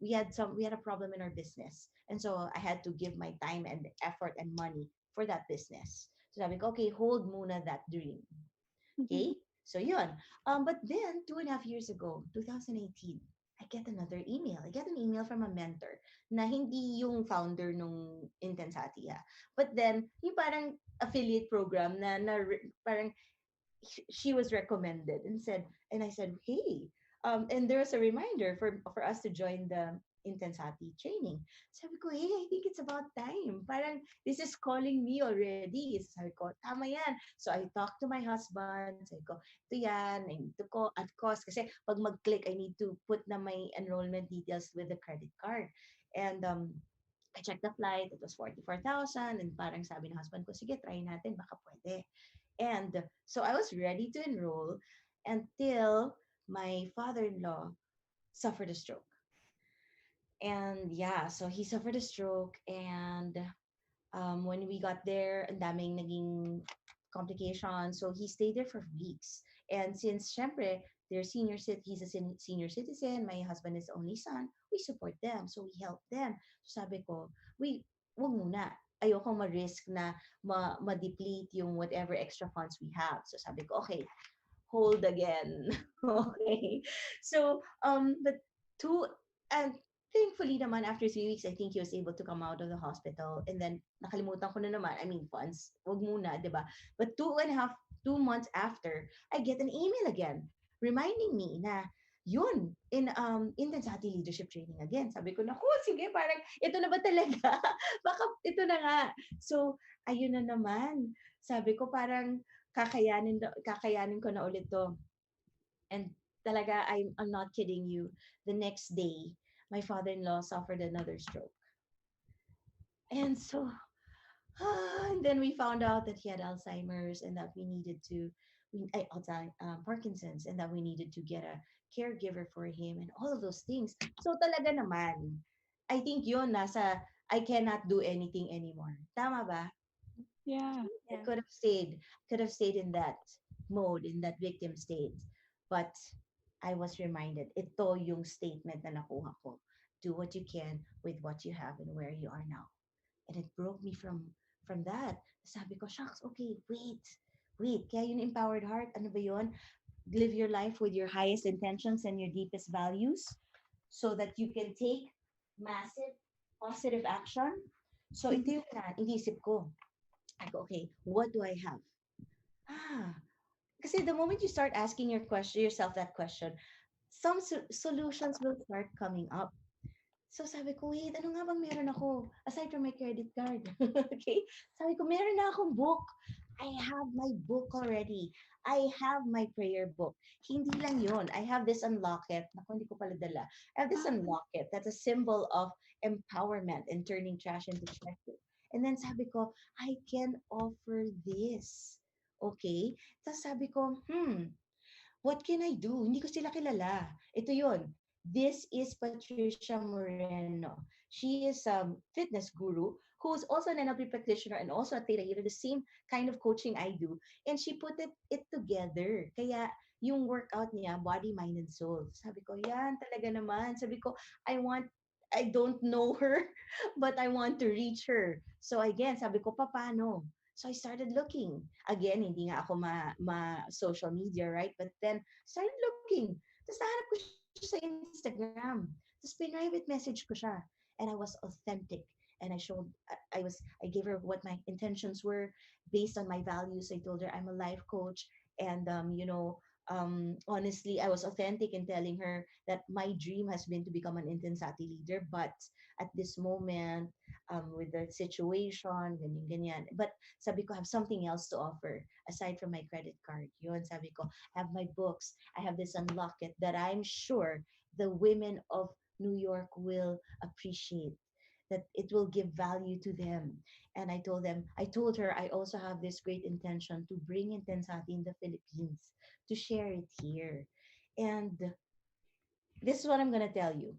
we had a problem in our business. And so I had to give my time and effort and money for that business. So sabi ko, okay, hold muna that dream. Okay? So yun. But then, 2.5 years ago, 2018, I get another email. I get an email from a mentor na hindi yung founder nung Intensati, ha. But then, yung parang affiliate program parang she was recommended and I said, hey, and there was a reminder for us to join the Intensati training. Sabi ko, hey, I think it's about time. Parang this is calling me already. Sabi ko, tama yan. So I talked to my husband. Sabi ko, ito yan. I need to call at cost. Kasi pag mag-click, I need to put na my enrollment details with the credit card. And I checked the flight. It was 44,000. And parang sabi ng husband ko, sige, try natin. Baka pwede. And so I was ready to enroll until my father-in-law suffered a stroke. And yeah, so he suffered a stroke, and When we got there, ang daming naging complications. So he stayed there for weeks. And since, syempre, he's a senior citizen, my husband is the only son, we support them. So we help them. So sabi ko, wag muna. Ayoko ma-risk na ma-deplete yung whatever extra funds we have. So sabi ko, okay, hold again. Okay. So, but two, and thankfully naman after 3 weeks, I think he was able to come out of the hospital. And then, nakalimutan ko na naman, I mean, funds, wag muna, di ba? But 2 months after, I get an email again, reminding me na, yun, Intensity Leadership Training again. Sabi ko, naku, sige, parang, ito na ba talaga? Baka, ito na nga. So, ayun na naman. Sabi ko, parang, kakayanin ko na ulit to. And talaga, I'm not kidding you. The next day, my father-in-law suffered another stroke. And so, and then we found out that he had Alzheimer's and that we needed to, Parkinson's, and that we needed to get a caregiver for him and all of those things. So talaga naman, I think yun, I cannot do anything anymore. Tama ba? Yeah. I Yeah. could have stayed in that mode, in that victim state. But I was reminded, ito yung statement na nakuha ko. Do what you can with what you have and where you are now. And it broke me from that. Sabi ko, shucks, okay, wait. Kaya yung empowered heart, ano ba yun? Live your life with your highest intentions and your deepest values so that you can take massive positive action. So ito yung inisip ko. I go, okay, what do I have? Ah, kasi the moment you start asking yourself that question, some solutions will start coming up. So sabi ko, wait, ano nga bang meron ako? Aside from my credit card. Okay? Sabi ko, meron na akong book. I have my book already. I have my prayer book. Hindi lang yun. I have this unlock it. Naku, hindi ko pala dala. I have this unlock it. That's a symbol of empowerment and turning trash into treasure. And then sabi ko, I can offer this. Okay? Tapos sabi ko, what can I do? Hindi ko sila kilala. Ito yun. This is Patricia Moreno. She is a fitness guru who is also an NLP practitioner and also a Theta Healer, the same kind of coaching I do. And she put it together. Kaya yung workout niya, body, mind, and soul. Sabi ko, yan talaga naman. Sabi ko, I don't know her, but I want to reach her. So again, sabi ko, paano? So I started looking. Again, hindi nga ako social media, right? But then, started looking. Tapos nahanap ko siya sa Instagram. Tapos private message ko siya. And I was authentic. And I gave her what my intentions were based on my values. I told her I'm a life coach. And, honestly, I was authentic in telling her that my dream has been to become an intensity leader. But at this moment, with the situation, ganyan, ganyan. But sabi ko, I have something else to offer aside from my credit card. Yun, sabi ko, I have my books. I have this unlock it that I'm sure the women of New York will appreciate, that it will give value to them. And I told her I also have this great intention to bring Intensati in the Philippines, to share it here. And this is what I'm going to tell you.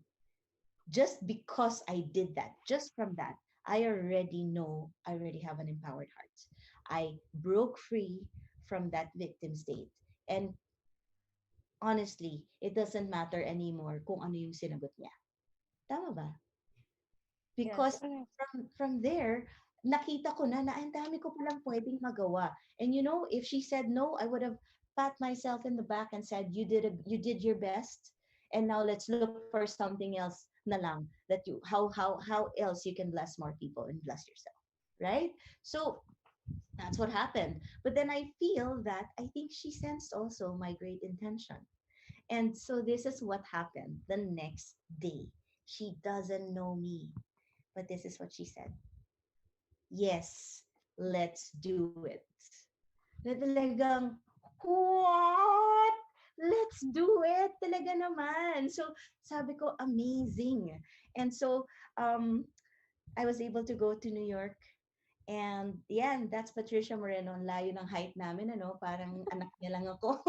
Just because I did that, just from that, I already know I already have an empowered heart. I broke free from that victim state. And honestly, it doesn't matter anymore kung ano yung sinagot niya. Tama ba? Because Yes. Correct. from there, nakita ko na ang dami ko palang pwedeng magawa. And if she said no, I would have pat myself in the back and said, you did your best. And now let's look for something else na lang that you how else you can bless more people and bless yourself. Right? So that's what happened. But then I feel that I think she sensed also my great intention. And so this is what happened the next day. She doesn't know me, but this is what she said. Yes, let's do it. Na talagang, what? Let's do it. Talaga naman. So, sabi ko, amazing. And so, I was able to go to New York. And yeah, that's Patricia Moreno. Ang layo ng height namin, ano? Parang anak niya lang ako.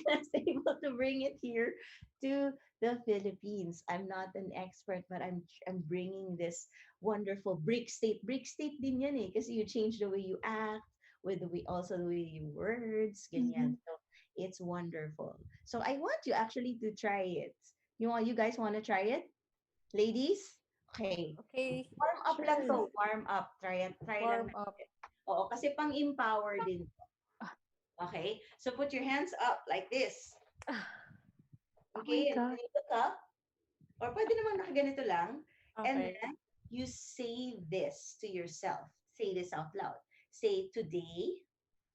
was able to bring it here to the Philippines. I'm not an expert, but I'm bringing this wonderful brick state. Brick state din yan eh, kasi you change the way you act, with the way also the way you words, Mm-hmm. ganyan. So it's wonderful. So I want you actually to try it. You guys want to try it, ladies? Okay. Okay. Warm up lang Sure. to. Warm up. Try it. Try lang Warm up. natin. Oo, kasi pang-empower din. Okay? So put your hands up like this. Oh my Okay? And God. then you look up. Or pwede naman nakaganito lang. And Okay. then you say this to yourself. Say this out loud. Say, today,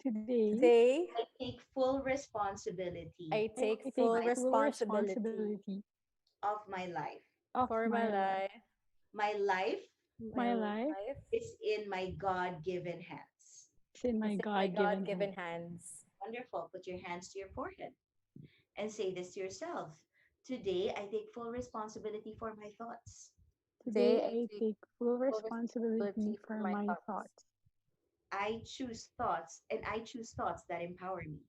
Today, Today, I take full responsibility I take I take full my, full responsibility responsibility of my life. of for my my life. life. My life My My life life is in my God-given hands. is in my is in my God-given God-given hand. hands. Wonderful. Put your hands to your forehead and say this to yourself. Today, I take full responsibility for my thoughts. Today, Today, I I take take full full responsibility responsibility for for my my thoughts. thoughts. I choose thoughts that empower me.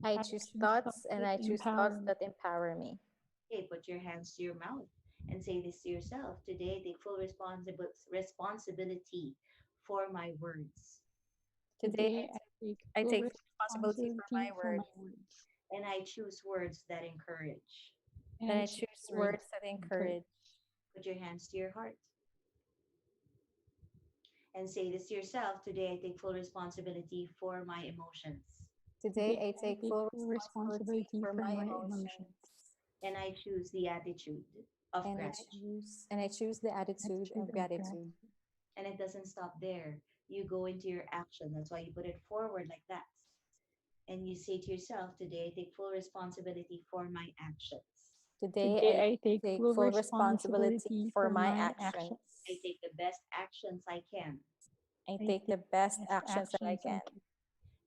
I I choose choose thoughts thoughts and that I choose thoughts empower me. that empower me. Okay, put your hands to your mouth and say this to yourself. Today, I take full responsibility for my words. Today, Today, I take I full take full responsibility for responsibility my for my words. words. And I choose words that encourage. And And I I choose choose words words that that encourage. encourage. Put your hands to your heart and say this to yourself. Today, I take full responsibility for my emotions. Today, Today, I I take take full full responsibility responsibility for for my my emotions. emotions. And I choose the attitude of And gratitude. I choose the attitude Attitude of of gratitude. gratitude. And it doesn't stop there. You go into your action. That's why you put it forward like that. And you say to yourself, today I take full responsibility for my actions. Today, Today, I I take take full full responsibility responsibility for for my my actions. actions. I take the best actions I can. I I take take the best best actions that I actions I can. can.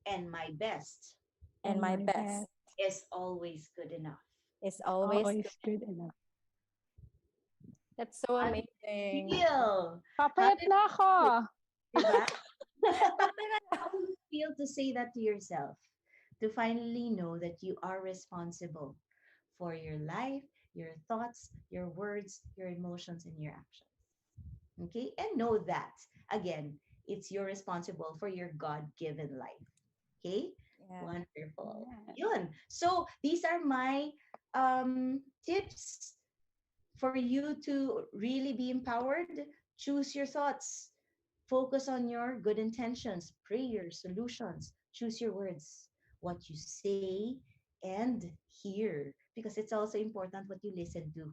And my best And And my my best best is always good enough. is is always always good. good enough. That's so How does it amazing. feel? How Papayat does na it ako! feel? Diba? Okay na. How does it feel to say that to yourself? To finally know that you are responsible for your life, your thoughts, your words, your emotions, and your actions. Okay? And know that, again, it's you're responsible for your God given life. Okay? Yeah. Wonderful. Yeah. Yun. So, these are my tips for you to really be empowered. Choose your thoughts. Focus on your good intentions, prayers, solutions. Choose your words, what you say and hear, because it's also important what you listen to.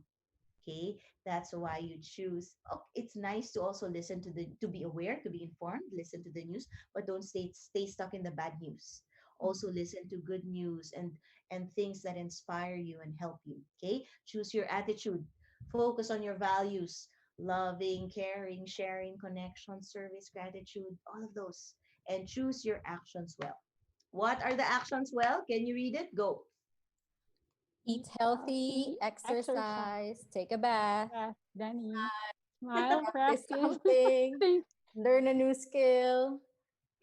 Okay, that's why you choose. Oh, it's nice to also listen to the to be aware, to be informed, listen to the news, but don't stay stuck in the bad news. Also listen to good news and things that inspire you and help you. Okay, choose your attitude, focus on your values, loving, caring, sharing, connection, service, gratitude, all of those, and choose your actions well. What are the actions well? Can you read it? Go. Eat Eat healthy, healthy, exercise, exercise, take a bath, Danny. Smile, practice practice. something, learn a new skill.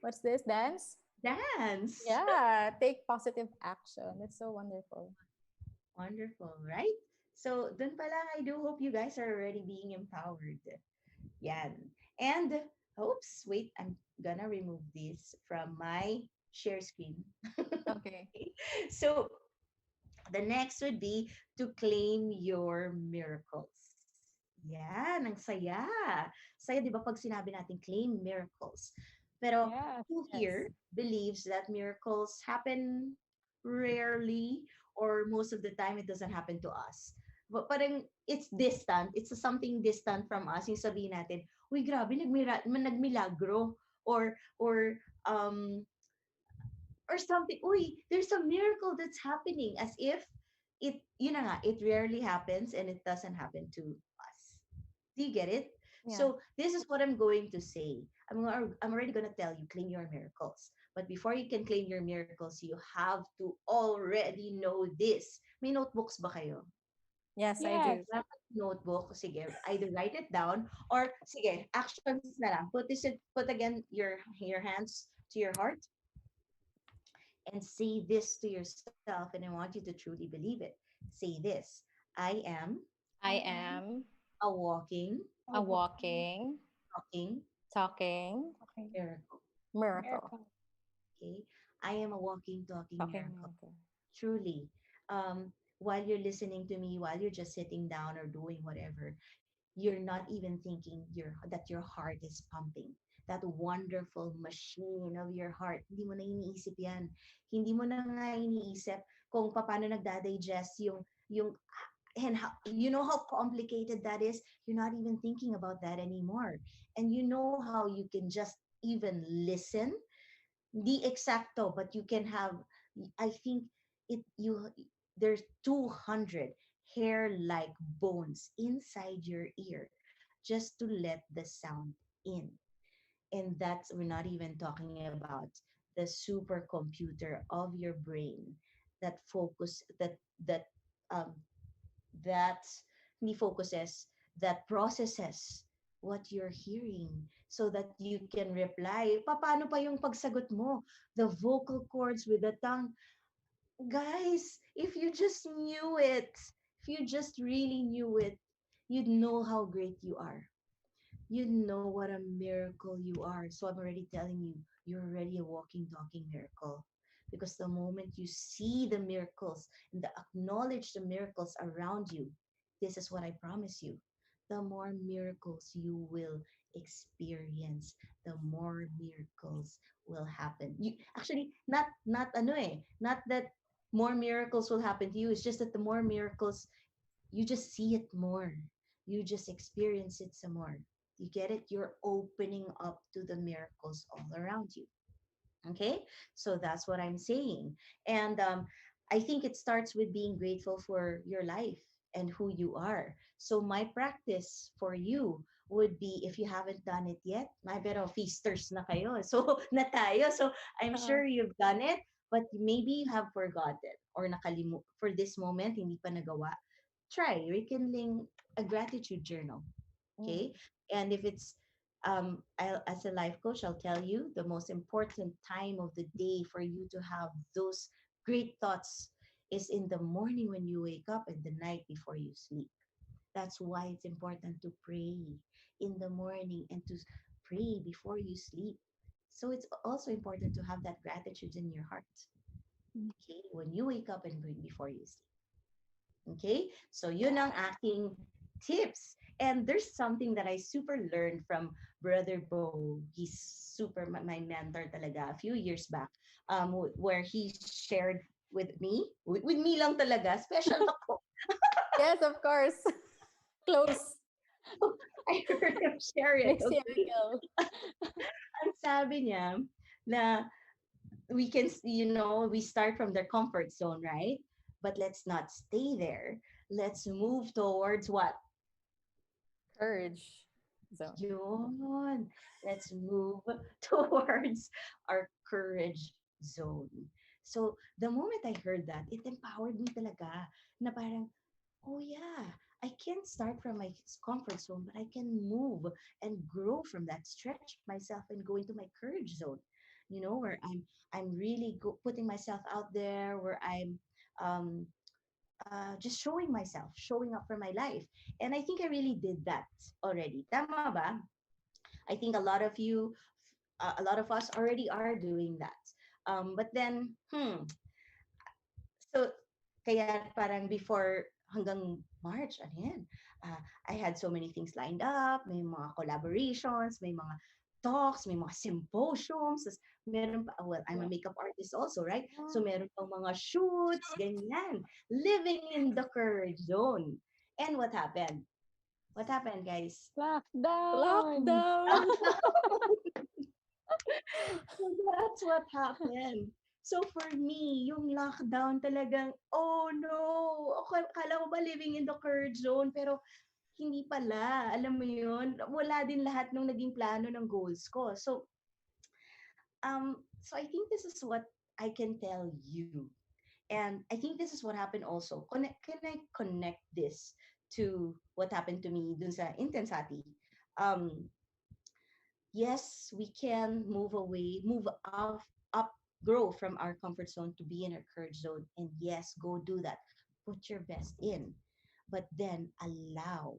What's this? Dance? Dance. Yeah, take positive action. It's so wonderful. Wonderful, right? So, dun pa lang, I do hope you guys are already being empowered. Yan. And, oops, wait, I'm gonna remove this from my share screen. Okay. So, the next would be to claim your miracles. Yan, ang saya. Saya, di ba, pag sinabi natin claim miracles. Pero Yes. who Yes. here believes that miracles happen rarely, or most of the time it doesn't happen to us? But parang it's distant, it's something distant from us. Yung sabihin natin, uy, grabe, nagmilagro. Um, or something, uy, there's a miracle that's happening, as if it, it rarely happens and it doesn't happen to us. Do you get it? Yeah. So this is what I'm going to say. I'm already going to tell you, claim your miracles. But before you can claim your miracles, you have to already know this. May notebooks ba kayo? Yes, I Yes. do. Dapat notebook, sige, either write it down or sige, actions na lang. Put again your hands to your heart and say this to yourself, and I want you to truly believe it. Say this: I am I I am am a walking, a a walking, walking, talking talking talking miracle. miracle. miracle. Okay, I am a walking, talking Talking miracle. miracle. Truly. While you're listening to me, while you're just sitting down or doing whatever, you're not even thinking that your heart is pumping. That wonderful machine of your heart. Hindi mo na iniisip yan. Hindi mo na nga iniisip kung paano nagda-digest yung and how, you know how complicated that is. You're not even thinking about that anymore. And you know how you can just even listen the exacto, but you can have, I think it you there's 200 hair like bones inside your ear just to let the sound in. And that's, we're not even talking about the supercomputer of your brain that focus that um that hindi focuses, that processes what you're hearing so that you can reply. Paano pa yung pagsagot mo? The vocal cords with the tongue. Guys, if you just knew it, if you just really knew it, you'd know how great you are. You know what a miracle you are. So I'm already telling you, you're already a walking, talking miracle. Because the moment you see the miracles and acknowledge the miracles around you, this is what I promise you. The more miracles you will experience, the more miracles will happen. You actually not ano not that more miracles will happen to you. It's just that the more miracles, you just see it more, you just experience it some more. You get it? You're opening up to the miracles all around you. Okay, so that's what I'm saying. And I think it starts with being grateful for your life and who you are. So my practice for you would be, if you haven't done it yet, my pero feasters na kayo. So na tayo. So I'm Uh, sure you've done it, but maybe you have forgotten or for this moment hindi pa nagawa. Try rekindling a gratitude journal. Mm. Okay, and if it's as a life coach, I'll tell you the most important time of the day for you to have those great thoughts is in the morning when you wake up and the night before you sleep. That's why it's important to pray in the morning and to pray before you sleep. So it's also important to have that gratitude in your heart. mm, Okay, when you wake up and before you sleep. Okay? So yun ang aking tips. And there's something that I super learned from Brother Bo. He's super my mentor talaga a few years back. Where he shared with me, with me lang talaga, special ako. Yes, of course. Close. I heard him share it, Next okay? circle. Ang sabi niya na we can, we start from their comfort zone, right? But let's not stay there. Let's move towards what? Courage zone. Yun. Let's move towards our courage zone. So, the moment I heard that, it empowered me talaga na parang, oh yeah, I can't start from my comfort zone, but I can move and grow from that, stretch myself and go into my courage zone. Where I'm really putting myself out there, where I'm um, just showing myself, showing up for my life. And I think I really did that already. Tama ba? I think a lot of us already are doing that. But then, so kaya parang before hanggang March, ano yan? I had so many things lined up, may mga collaborations, may mga talks, may mga symposiums, tas meron pa, well, I'm a yeah. makeup artist also, right? So meron pang mga shoots, ganyan. Living in the courage zone. And what happened? What happened, guys? Lockdown. Lockdown. So that's what happened. So for me, yung lockdown talagang, oh no, akala ko ba living in the courage zone, pero hindi pala. Alam mo yun, wala din lahat ng naging plano ng goals ko. So I think this is what I can tell you. And I think this is what happened also. Can I connect this to what happened to me dun sa Intensati? Um, yes, we can move away, move up grow from our comfort zone to be in our courage zone. And yes, go do that. Put your best in. But then allow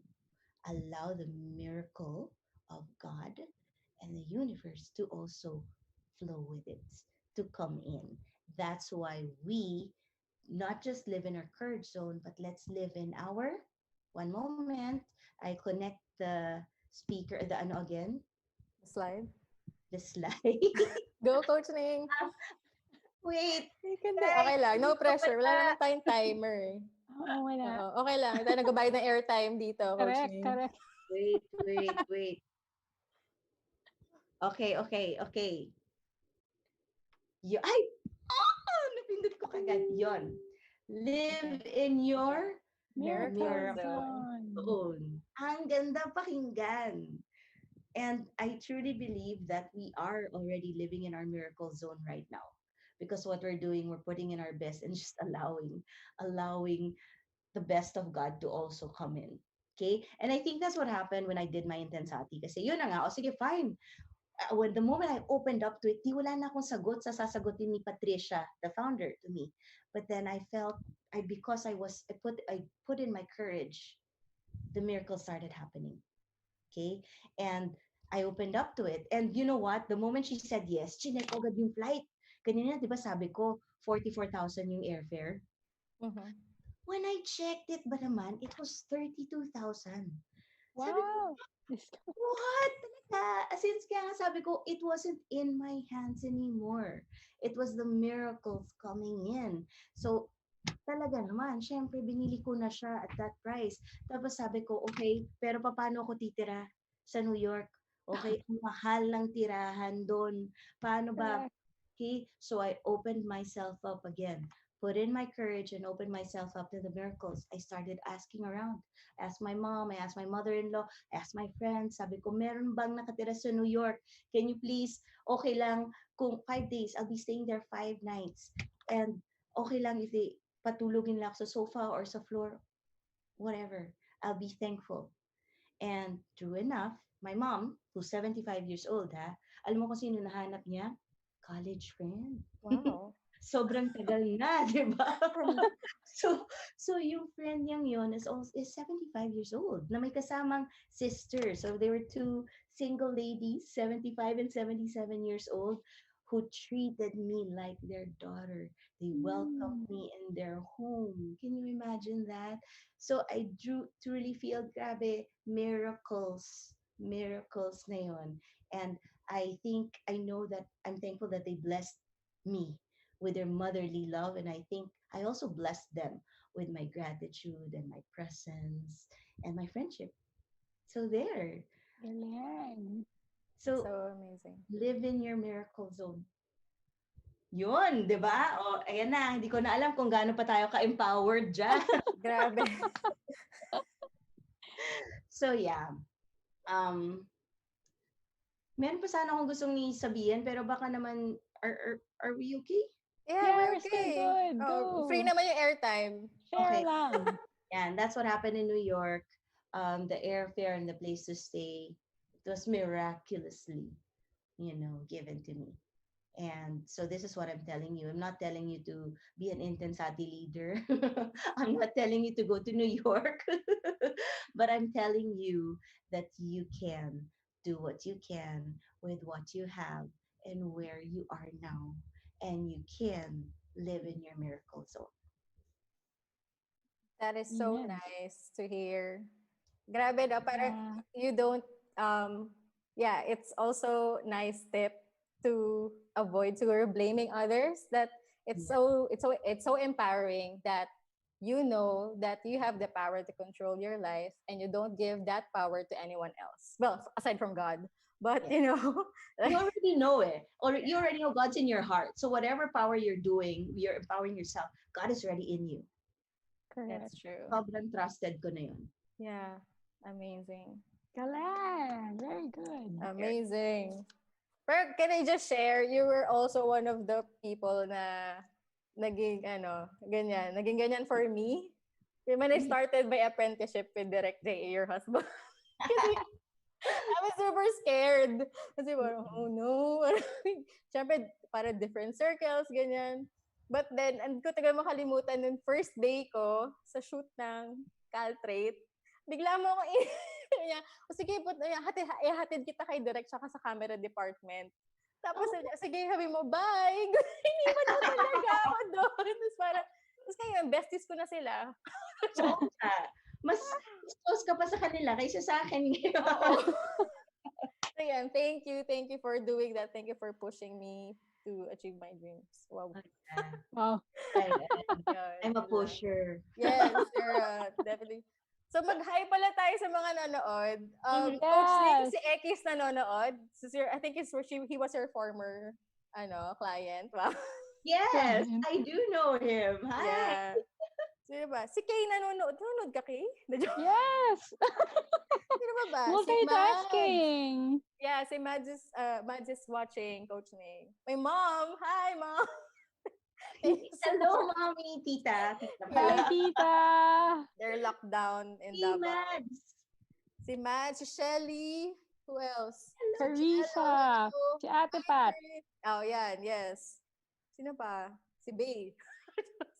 the miracle of God and the universe to also flow with it, to come in. That's why we not just live in our courage zone, but let's live in our one moment. I connect the speaker, the ano again, Slide. the slide. Go, Coach Ning. Wait, You can do. guys, Okay lang. hindi No ko pressure. Wala pala. naman tayong timer eh. Oo, wala. Oo, okay lang. Tayo nagbabayad ng airtime dito, Coach Correct, Ning. correct. Wait. Okay. Ay! Oh! Napindot ko kagad. Yon. Live in your Miracle Miracle miracle zone. zone. zone. Ang ganda pakinggan. And I truly believe that we are already living in our miracle zone right now. Because what we're doing, we're putting in our best and just allowing the best of God to also come in. Okay? And I think that's what happened when I did my intensity. Kasi yun na nga, o sige, fine. When the moment I opened up to it, di wala na akong sagot sa sasagutin ni Patricia, the founder, to me. But then I felt, because I put in my courage, the miracle started happening. Okay? And I opened up to it. And you know what? The moment she said yes, chinek ko agad yung flight. Kanina, di ba sabi ko, 44,000 yung airfare. Mhm. When I checked it ba naman, it was 32,000. Sabi ko, Wow. Discount. what? Talaga? Since kaya nga sabi ko, it wasn't in my hands anymore. It was the miracles coming in. So, talaga naman, syempre, binili ko na siya at that price. Tapos sabi ko, okay, pero paano ako titira sa New York? Okay, ang mahal ng tirahan doon. Paano ba? Correct. Okay, so I opened myself up again, put in my courage and opened myself up to the miracles. I started asking around. I asked my mom, I asked my mother-in-law, I asked my friends. Sabi ko, meron bang nakatira sa New York? Can you please, okay lang, kung 5 days, I'll be staying there 5 nights. And okay lang if they patulogin lang ako sa sofa or sa floor, whatever. I'll be thankful. And true enough, my mom, who's 75 years old, alam mo kung sino nahanap niya? College friend. Wow. Sobrang tagal na, di ba? so, so yung friend niyang yun is 75 years old na may kasamang sister. So they were two single ladies, 75 and 77 years old, who treated me like their daughter. They welcomed me in their home. Can you imagine that? So I truly feel, grabe, miracles na yun. And I know that I'm thankful that they blessed me with their motherly love. And I think I also blessed them with my gratitude and my presence and my friendship. So there. Galing. So So amazing. live in your miracle zone. Yun, di ba? O, ayan na. Hindi ko na alam kung gaano pa tayo ka-empowered dyan. Grabe. So yeah. Meron pa sana akong gustong sabihin, pero baka naman, are we okay? Yeah, Yeah, we're we're still okay. good. Oh, Go. free naman yung airtime. Share Okay. lang. And that's what happened in New York. The airfare and the place to stay, it was miraculously, given to me. And so this is what I'm telling you. I'm not telling you to be an intensity leader. I'm not telling you to go to New York. But I'm telling you that you can do what you can with what you have and where you are now. And you can live in your miracle zone. That is so Amen. nice to hear. Grabe no, parang Yeah. you don't, yeah, it's also nice tip to avoid to blaming others, that it's so empowering that you know that you have the power to control your life and you don't give that power to anyone else. Well, aside from God. But Yeah. you know, You already know it, or you already know God's in your heart. So whatever power you're doing, you're empowering yourself. God is already in you. Correct. that's true. Sobrang trusted ko na yun. Yeah. Amazing. Galing. Very good. Amazing. Pero can I just share, you were also one of the people na naging ganyan for me. When I started my apprenticeship with Direct J, your husband. Kasi I kami super scared. Kasi parang, oh no. Siyempre, para different circles, ganyan. But then, and ko tagal makalimutan nung first day ko sa shoot ng Caltrate, bigla mo ako niya, o sige, hatid kita kay Direk tsaka sa camera department. Tapos, sige, sabi mo, bye. Iniwan mo talaga ako doon. Tapos ngayon, besties ko na sila. Oo nga. Mas exposed ka pa sa kanila kaysa sa akin ngayon. Oo. So yan, thank you. Thank you for doing that. Thank you for pushing me to achieve my dreams. Wow. Wow. Ayan. Yan, I'm a yun lang. pusher. Yes, you're definitely. So mag-hi pala tayo sa mga nanood. Coach Ning, Yes. si Ekis nanonood. I think he was your former client. Wow. Yes, Client. I do know him. Hi. Yeah. Sino ba? Si Kay nanonood. Nanonood ka, Kay? Yes. Sino ba? Si Mads. Multitasking. Yeah, si Mads is watching Coach Ning. My mom. Hi, mom. Hello, mommy, tita. Tita Hi, pala. tita. They're locked down in Hey, Davao. Mads. Si Mads, si Shelly. Who else? Carissa. Hello. Si Ate Pat. Oh, yan. Yes. Sino pa? Si Bay.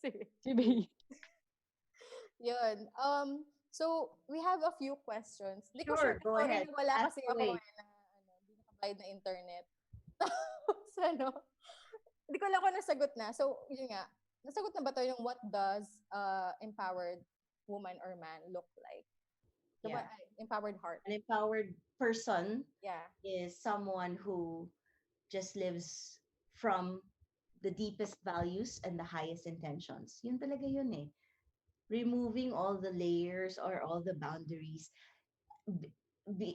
Si Bay. Si Bay. Yun. So, we have a few questions. Hindi ko Sure, sure. go ahead. Wala Ask kasi ako away. na hindi nakabayad na internet. Tapos, hindi ko lang kung nasagot na. So, yun nga. Nasagot na ba to yung what does empowered woman or man look like? So, Yeah. empowered heart. An empowered person Yeah. is someone who just lives from the deepest values and the highest intentions. Yun talaga yun eh. Removing all the layers or all the boundaries.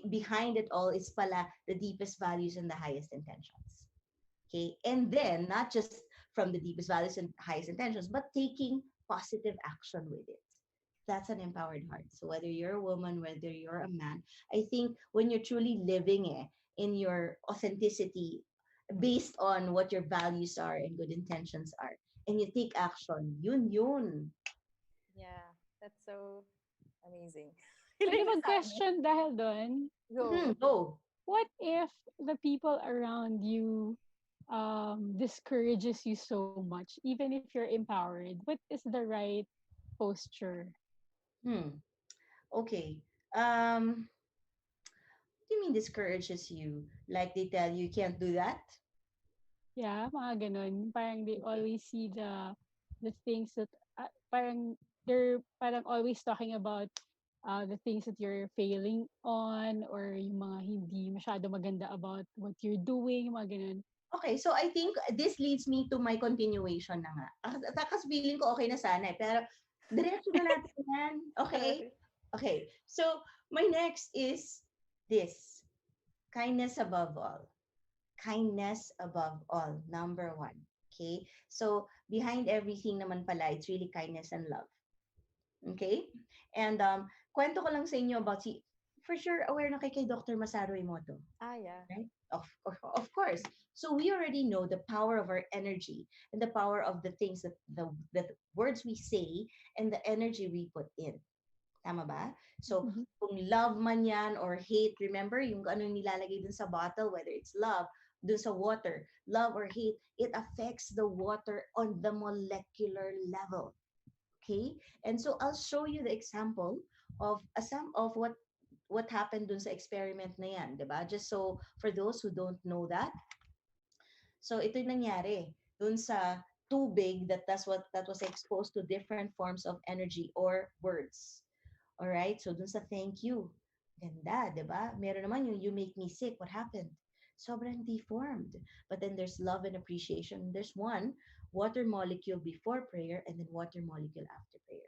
Behind it all is pala the deepest values and the highest intentions. Okay? And then, not just from the deepest values and highest intentions, but taking positive action with it. That's an empowered heart. So whether you're a woman, whether you're a man, I think when you're truly living in your authenticity based on what your values are and good intentions are, and you take action, yun. Yeah. That's so amazing. Pwede mag-question dahil doon. Go. Go. What if the people around you discourages you so much, even if you're empowered? What is the right posture? Okay. What do you mean discourages you? Like they tell you can't do that? Yeah, mga ganun. Parang they Okay. always see the things that parang they're parang always talking about the things that you're failing on or yung mga hindi masyado maganda about what you're doing, mga ganun. Okay, so I think this leads me to my continuation na nga. Takas feeling ko okay na sana eh, pero diretso na natin yan. Okay? Okay, so my next is this. Kindness above all. Kindness above all, number one. Okay? So behind everything naman pala, it's really kindness and love. Okay? And kwento ko lang sa inyo about for sure, aware na kay Dr. Masaru Emoto. Yeah. Right? Of course. So we already know the power of our energy and the power of the things that the words we say and the energy we put in. Tama ba? So kung love man yan or hate, remember yung ano nilalagay dun sa bottle, whether it's love, dun sa water, love or hate, it affects the water on the molecular level. Okay? And so I'll show you the example of what happened dun sa experiment na yan, diba? Just so for those who don't know that. So ito yung nangyari dun sa tubig that was exposed to different forms of energy or words. All right? So dun sa thank you. Ganda, diba? Meron naman yung you make me sick. What happened? Sobrang deformed. But then there's love and appreciation. There's one water molecule before prayer and then water molecule after prayer.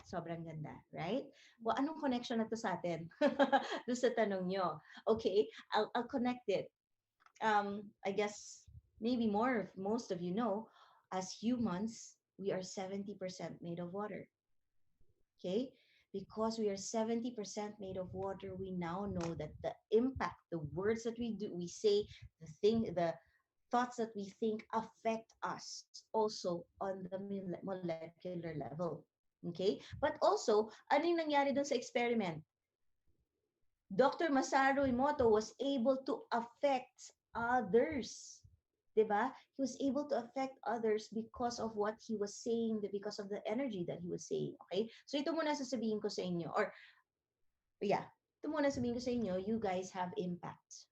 Sobrang ganda, right? Well, anong connection na to sa atin? Doon sa tanong nyo. Okay, I'll connect it. I guess maybe most of you know, as humans, we are 70% made of water. Okay? Because we are 70% made of water, we now know that the impact, the words that we say, the thoughts that we think affect us also on the molecular level. Okay? But also, ano yung nangyari dun sa experiment? Dr. Masaru Emoto was able to affect others. Diba? He was able to affect others because of what he was saying, because of the energy that he was saying. Okay? So ito muna sasabihin ko sa inyo. Or, yeah. Ito muna sasabihin ko sa inyo, you guys have impact.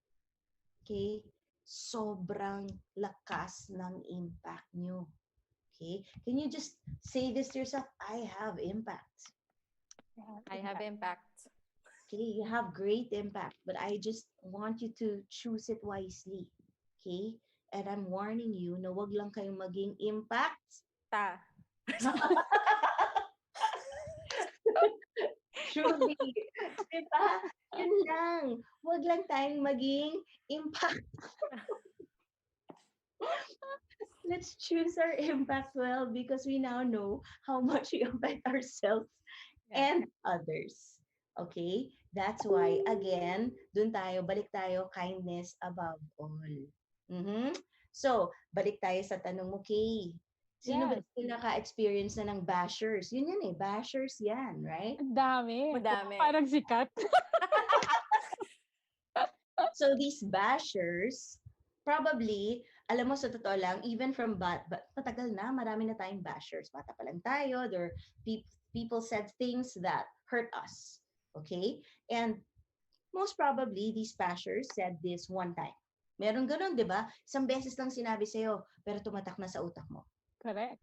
Okay? Sobrang lakas ng impact nyo. Okay? Can you just say this to yourself? I have impact. I have impact. Okay, you have great impact, but I just want you to choose it wisely. Okay? And I'm warning you na wag lang kayong maging impact. Truly. Diba? Yun lang. Wag lang tayong maging impact. Let's choose our impact well because we now know how much we affect ourselves and others. Okay? That's why, again, dun tayo, balik tayo, kindness above all. Mhm. So, balik tayo sa tanong mo, Kay. Sino ba Yes. yung naka-experience na ng bashers? Yun yan eh, bashers yan, right? Ang dami. Madami. Parang sikat. So, these bashers, probably, alam mo, sa totoo lang, even from matagal na, marami na tayong bashers. Bata pa lang tayo, people said things that hurt us. Okay? And most probably, these bashers said this one time. Meron ganun, di ba? Isang beses lang sinabi sa'yo, pero tumatak na sa utak mo. Correct.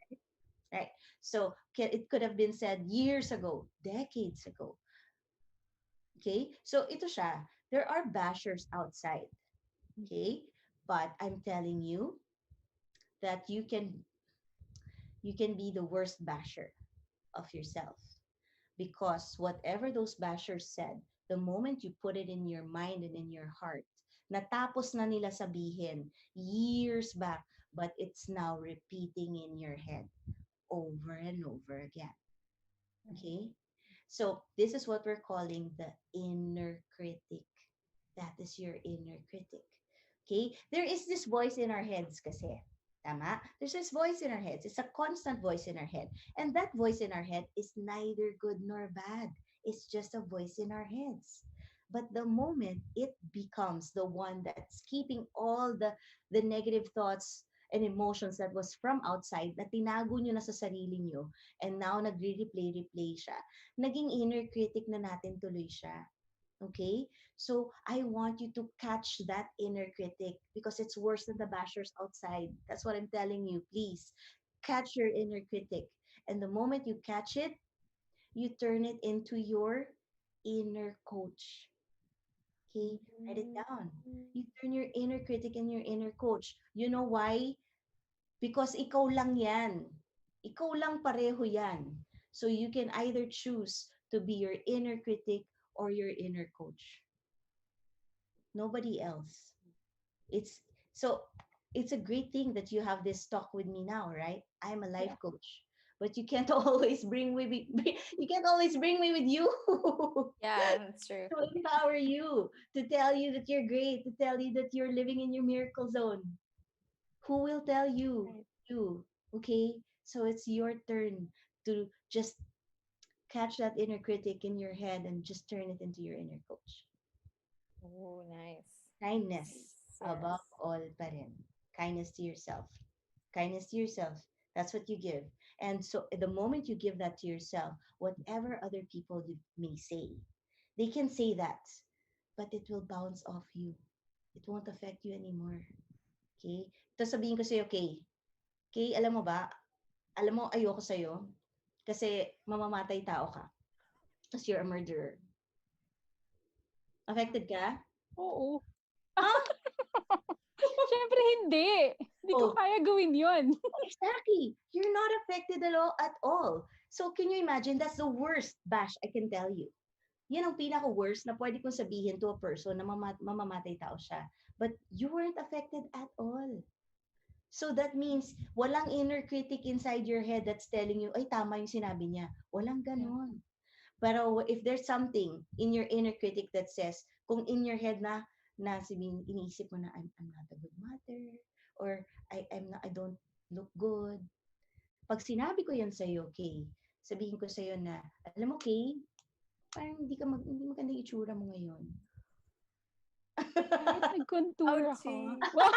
Right? So, it could have been said years ago, decades ago. Okay? So, ito siya. There are bashers outside. Okay? But I'm telling you that you can be the worst basher of yourself. Because whatever those bashers said, the moment you put it in your mind and in your heart, natapos na nila sabihin years back, but it's now repeating in your head over and over again. Okay? So this is what we're calling the inner critic. That is your inner critic. Okay? There is this voice in our heads kasi. Tama? There's this voice in our heads. It's a constant voice in our head. And that voice in our head is neither good nor bad. It's just a voice in our heads. But the moment it becomes the one that's keeping all the negative thoughts and emotions that was from outside na tinago nyo na sa sarili nyo and now nagre-replay siya, naging inner critic na natin tuloy siya. Okay? So I want you to catch that inner critic because it's worse than the bashers outside. That's what I'm telling you. Please catch your inner critic. And the moment you catch it, you turn it into your inner coach. Okay? Write it down. You turn your inner critic and your inner coach. You know why? Because ikaw lang yan. Ikaw lang pareho yan. So you can either choose to be your inner critic or your inner coach. Nobody else. It's a great thing that you have this talk with me now, right? I'm a life coach. But you can't always bring me with you. Yeah, that's true. To empower you, to tell you that you're great, to tell you that you're living in your miracle zone. Who will tell you? Right. You. Okay? So it's your turn to just catch that inner critic in your head and just turn it into your inner coach. Oh, nice. Kindness above Yes. all pa rin. Kindness to yourself. Kindness to yourself. That's what you give. And so the moment you give that to yourself, whatever other people may say, they can say that, but it will bounce off you. It won't affect you anymore. Okay? Ito sabihin ko sa'yo, Kay. Kay, alam mo ba, ayoko sa'yo kasi mamamatay tao ka. Because you're a murderer. Affected ka? Oo. Ah! Siyempre hindi. Hindi ko Oh. kaya gawin yun. Exactly. You're not affected at all. So can you imagine? That's the worst bash I can tell you. Yan ang pinaka-worst na pwede kong sabihin to a person na mamamatay tao siya. But you weren't affected at all. So that means walang inner critic inside your head that's telling you, ay tama yung sinabi niya. Walang ganon. Pero if there's something in your inner critic that says, kung in your head na sabihin, iniisip mo na I'm not a good mother or I don't look good. Pag sinabi ko yan sa'yo, Kay, sabihin ko sa'yo na, alam mo, Kay, parang hindi maganda yung itsura mo ngayon. Kahit nag-contour ako. Ouchie. Wow!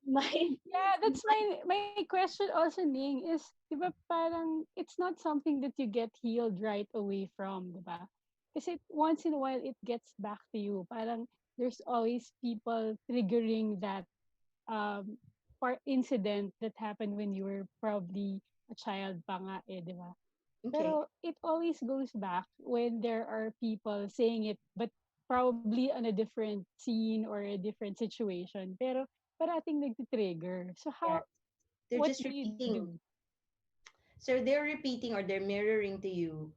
my Yeah, that's my question also, Ning, is, di ba, parang it's not something that you get healed right away from, di ba? Kasi once in a while, it gets back to you. Parang there's always people triggering that um, part incident that happened when you were probably a child pa nga eh, di ba? okay. Pero it always goes back when there are people saying it, but probably on a different scene or a different situation. Pero parating nagtitrigger. So Yeah. They're what just do you repeating. do? So they're repeating or they're mirroring to you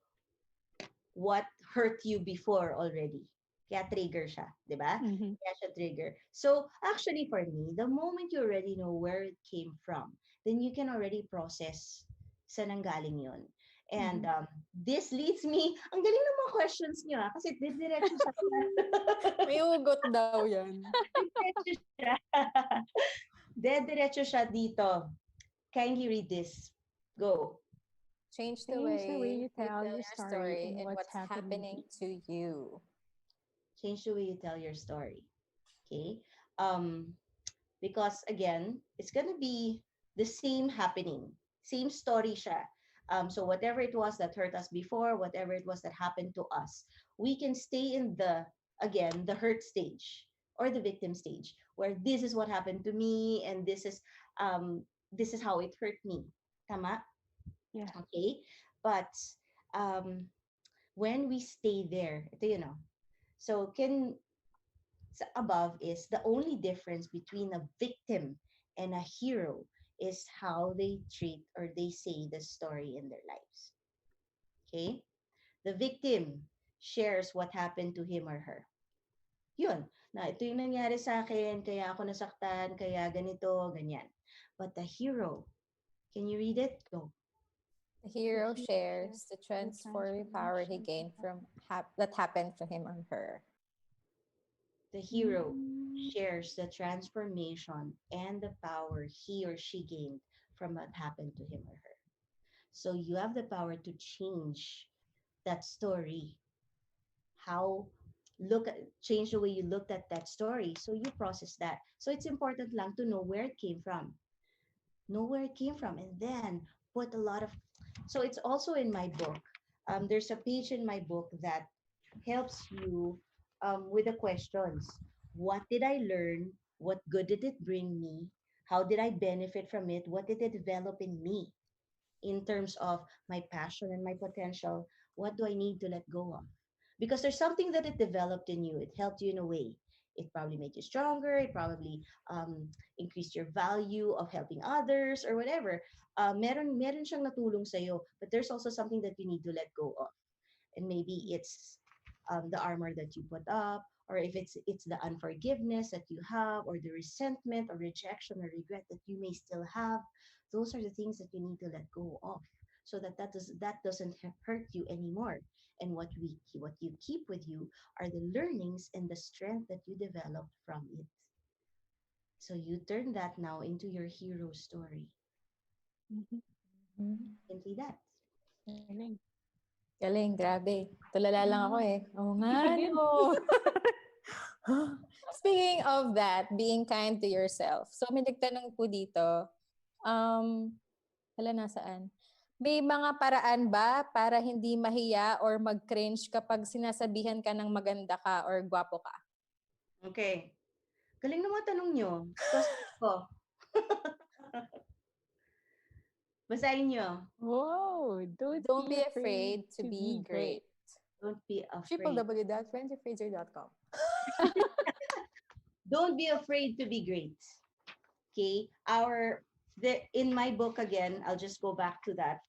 what hurt you before already. Kaya trigger siya, di ba? Mm-hmm. Kaya siya trigger. So, actually for me, the moment you already know where it came from, then you can already process sa nanggaling yun. And Mm-hmm. this leads me, ang galing ng mga questions niyo kasi didiretso siya. May ugot daw yan. Didiretso siya. Didiretso siya dito. Kindly read this. Go. Change the Change the way way you you tell tell your your story story and and what's what's happening to happening you. to you. Change the way you tell your story. Okay? Um, because again, it's gonna be the same happening, same story siya. So whatever it was that hurt us before, whatever it was that happened to us, we can stay in the again the hurt stage or the victim stage where this is what happened to me and this is how it hurt me. Tama? Yeah. Okay? But um when we stay there, ito yun know. So can above is the only difference between a victim and a hero is how they treat or they say the story in their lives. Okay? The victim shares what happened to him or her. Yun, na ito yung nangyari sa akin, kaya ako nasaktan, kaya ganito, ganyan. But the hero, can you read it? Go. The The hero hero shares shares the the transforming power he transformation gained from that happened to him or her. The hero Mm-hmm. shares the transformation and the power he or she gained from what happened to him or her. So you have the power to change that story. How look at change the way you looked at that story. So you process that. So it's important lang to know where it came from. Know where it came from and then put a lot of so it's also in my book. There's a page in my book that helps you with the questions. What did I learn? What good did it bring me? How did I benefit from it? What did it develop in me? In terms of my passion and my potential, what do I need to let go of? Because there's something that it developed in you. It helped you in a way. It probably made you stronger. It probably increased your value of helping others or whatever. Meron siyang natulong sa'yo, but there's also something that you need to let go of and maybe it's the armor that you put up or if it's the unforgiveness that you have or the resentment or rejection or regret that you may still have. Those are the things that you need to let go of so that doesn't hurt you anymore. And what you keep with you are the learnings and the strength that you developed from it. So you turn that now into your hero story. Mm-hmm. Mhm. Simply that. Galing. Galing, grabe. Tulala lang ako eh. Oo Ako nga, din. no. Speaking of that, being kind to yourself. So, may nagtanong po dito, um, hala, nasaan? May mga paraan ba para hindi mahiya or mag-cringe kapag sinasabihan ka ng maganda ka or gwapo ka? Okay. Galing naman tanong nyo. Question ko. Basahin nyo. Whoa, don't Don't be be afraid afraid to to be be great. great. Don't be afraid. www.friendsyfraser.com. Don't be afraid to be great. Okay? In my book again, I'll just go back to that.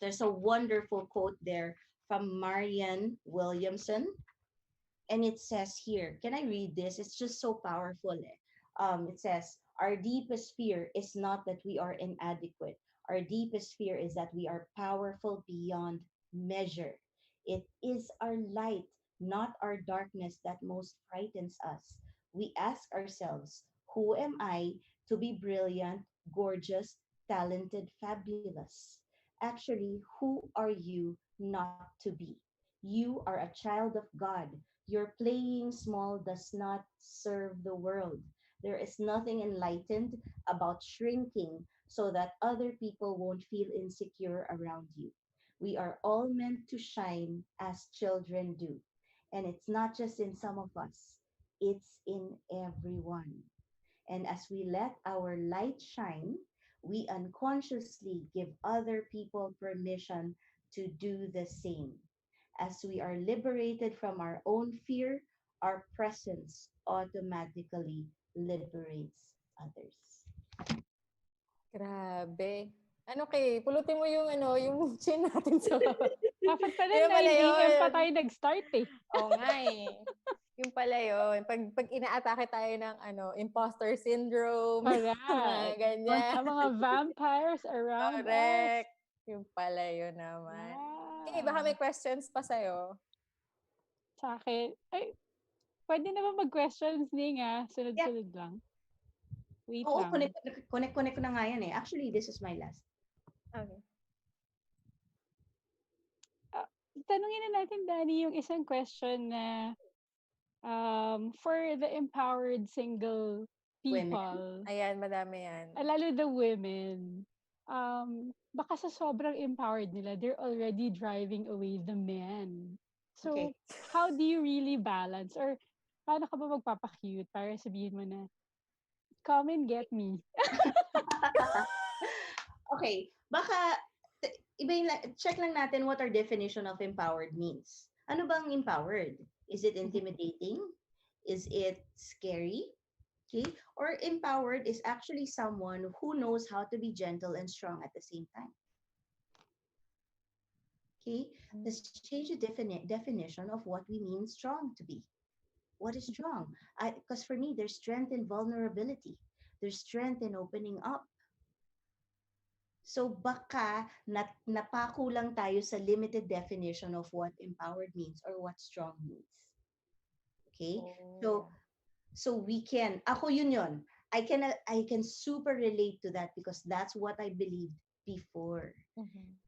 There's a wonderful quote there from Marianne Williamson. And it says here, can I read this? It's just so powerful. It says, our deepest fear is not that we are inadequate. Our deepest fear is that we are powerful beyond measure. It is our light, not our darkness, that most frightens us. We ask ourselves, who am I to be brilliant, gorgeous, talented, fabulous? Actually, who are you not to be? You are a child of God. Your playing small does not serve the world. There is nothing enlightened about shrinking so that other people won't feel insecure around you. We are all meant to shine as children do. And it's not just in some of us, it's in everyone. And as we let our light shine, we unconsciously give other people permission to do the same. As we are liberated from our own fear, our presence automatically liberates others. Grabe. Ano kay, pulutin mo yung ano, yung chin natin sa Dapat pala Yun pala 9 AM pa yun. tayo nag-start eh. Oo nga eh. Yung pala yun. Pag inaatake tayo ng ano, imposter syndrome, mga Correct. ganyan. Mga vampires around us. Correct. Yung pala yun naman. Okay, baka may questions pa sa'yo. Sa akin, ay, pwede na ba mag-questions, Ning, ah? Sunod-sunod lang. Wait Oo, lang. connect ko na nga yan eh. Actually, this is my last. Okay. Tanungin na natin, Danny, yung isang question na for the empowered single Women. people, Ayan, madami yan. lalo the women, baka sa sobrang empowered nila, they're already driving away the men. So, Okay. how do you really balance? Or, paano ka ba magpapakute para sabihin mo na, come and get me? Okay, baka check lang natin what our definition of empowered means. Ano bang empowered? Is it intimidating? Is it scary? Okay? Or empowered is actually someone who knows how to be gentle and strong at the same time. Okay? Let's change the definition of what we mean strong to be. What is strong? Because for me, there's strength in vulnerability. There's strength in opening up. So baka napako lang tayo sa limited definition of what empowered means or what strong means. Okay? So we can, ako yun. I can super relate to that because that's what I believed before.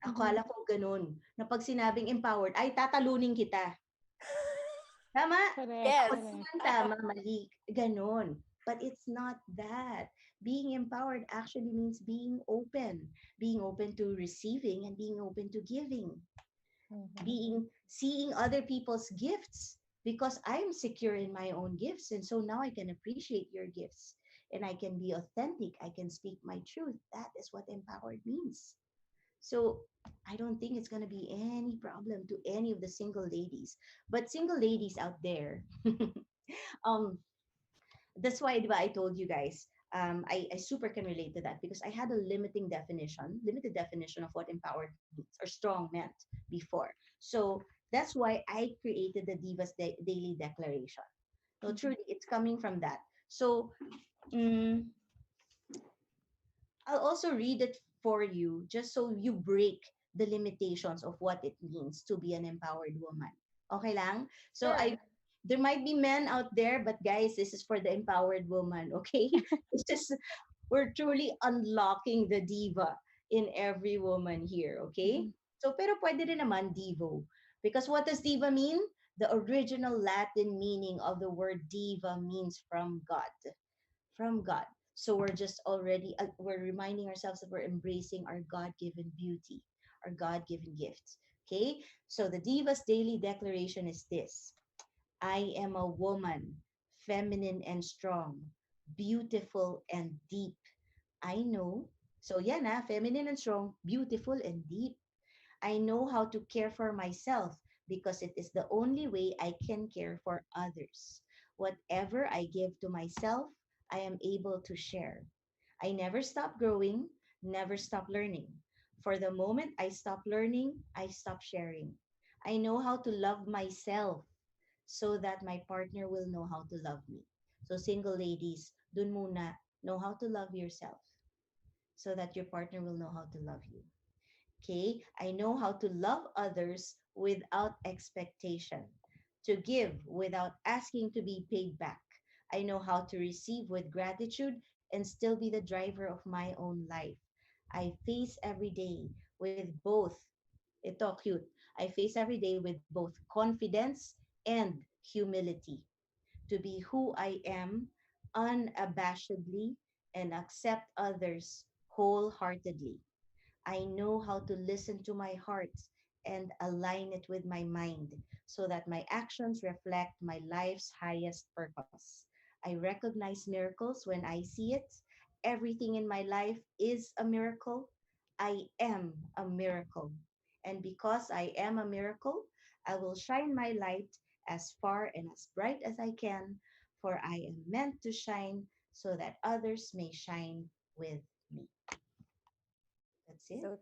Akala ko ganun. Na pag sinabing empowered, ay tatalunin kita. Tama? Correct. Yes. Ako naman tama, mali. Ganon. But it's not that. Being empowered actually means being open to receiving and being open to giving, seeing other people's gifts because I'm secure in my own gifts. And so now I can appreciate your gifts and I can be authentic. I can speak my truth. That is what empowered means. So I don't think it's going to be any problem to any of the single ladies, but single ladies out there, that's why I told you guys, I super can relate to that because I had a limited definition of what empowered means or strong meant before. So that's why I created the Divas Daily Declaration. So truly, it's coming from that. So I'll also read it for you just so you break the limitations of what it means to be an empowered woman. Okay lang? So Sure. there might be men out there, but guys, this is for the empowered woman, okay? It's just we're truly unlocking the diva in every woman here, okay? So pero pwede rin naman divo. Because what does diva mean? The original Latin meaning of the word diva means from God. From God. So we're just already we're reminding ourselves that we're embracing our God-given beauty, our God-given gifts. Okay? So the Divas Daily Declaration is this. I am a woman, feminine and strong, beautiful and deep. I know. So yeah, feminine and strong, beautiful and deep. I know how to care for myself because it is the only way I can care for others. Whatever I give to myself, I am able to share. I never stop growing, never stop learning. For the moment I stop learning, I stop sharing. I know how to love myself so that my partner will know how to love me. So single ladies, dun muna, know how to love yourself so that your partner will know how to love you. Okay, I know how to love others without expectation, to give without asking to be paid back. I know how to receive with gratitude and still be the driver of my own life. I face every day with both, ito cute, I face every day with both confidence and humility, to be who I am unabashedly and accept others wholeheartedly. I know how to listen to my heart and align it with my mind so that my actions reflect my life's highest purpose. I recognize miracles when I see it. Everything in my life is a miracle. I am a miracle. And because I am a miracle, I will shine my light as far and as bright as I can, for I am meant to shine so that others may shine with me. That's it. So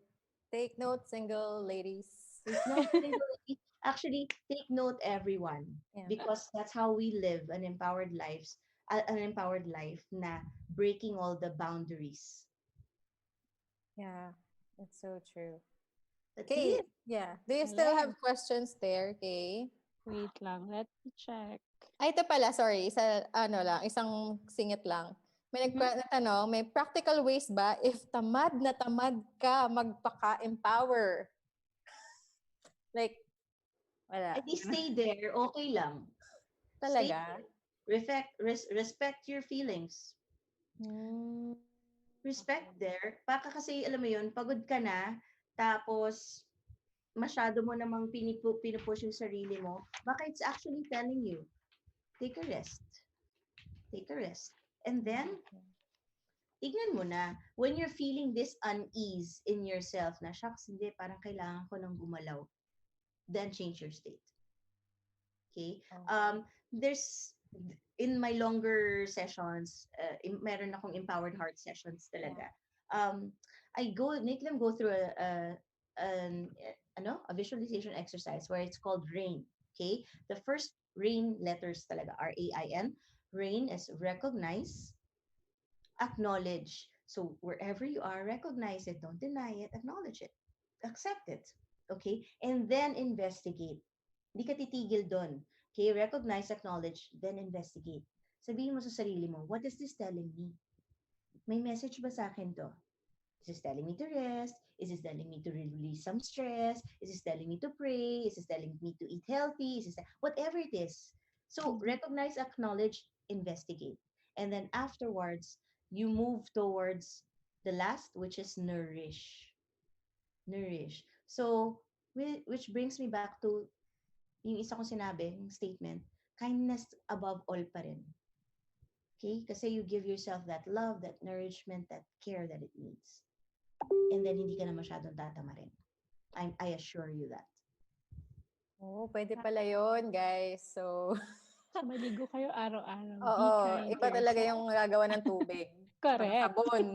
take note, single ladies. Take note, single lady. Actually, take note, everyone, Yeah. because that's how we live an empowered life na breaking all the boundaries. Yeah. That's so true. That's Okay. it. Yeah. Do you still Alright. have questions there, Kay? Wait lang, let me check. Ay, ito pala, sorry. Isang singit lang. May Mhm. nagtanong, may practical ways ba if tamad na tamad ka magpaka-empower? Like, wala. And you stay there, okay lang. Stay Talaga? there. Respect your feelings. Hmm. Respect Okay. there. Baka kasi, alam mo yun, pagod ka na, tapos masyado mo namang pinupush yung sarili mo, baka it's actually telling you, take a rest. Take a rest. And then, Okay. tignan mo na, when you're feeling this unease in yourself, na, shucks, hindi, parang kailangan ko ng gumalaw, then change your state. Okay? Okay. There's, in my longer sessions, meron akong empowered heart sessions Yeah. talaga. I make them go through a visualization exercise where it's called RAIN. Okay? The first RAIN letters talaga, RAIN. RAIN is recognize, acknowledge. So wherever you are, recognize it, don't deny it, acknowledge it, accept it. Okay? And then investigate. Hindi ka titigil doon. Okay? Recognize, acknowledge, then investigate. Sabihin mo sa sarili mo, what is this telling me? May message ba sa akin to? Is this telling me to rest? Is this telling me to release some stress? Is this telling me to pray? Is this telling me to eat healthy? Whatever it is. So recognize, acknowledge, investigate. And then afterwards, you move towards the last, which is nourish. Nourish. So, which brings me back to yung isa kong sinabi, yung statement, kindness above all pa rin. Okay? Kasi you give yourself that love, that nourishment, that care that it needs. And then hindi ka na masyadong tatama rin. I assure you that. Oh, pwede pala yun, guys. So, So, maligo kayo araw-araw. Be oo, kind to iba talaga yourself. yung gagawa ng tubig. Tsaka ng Correct. sabon.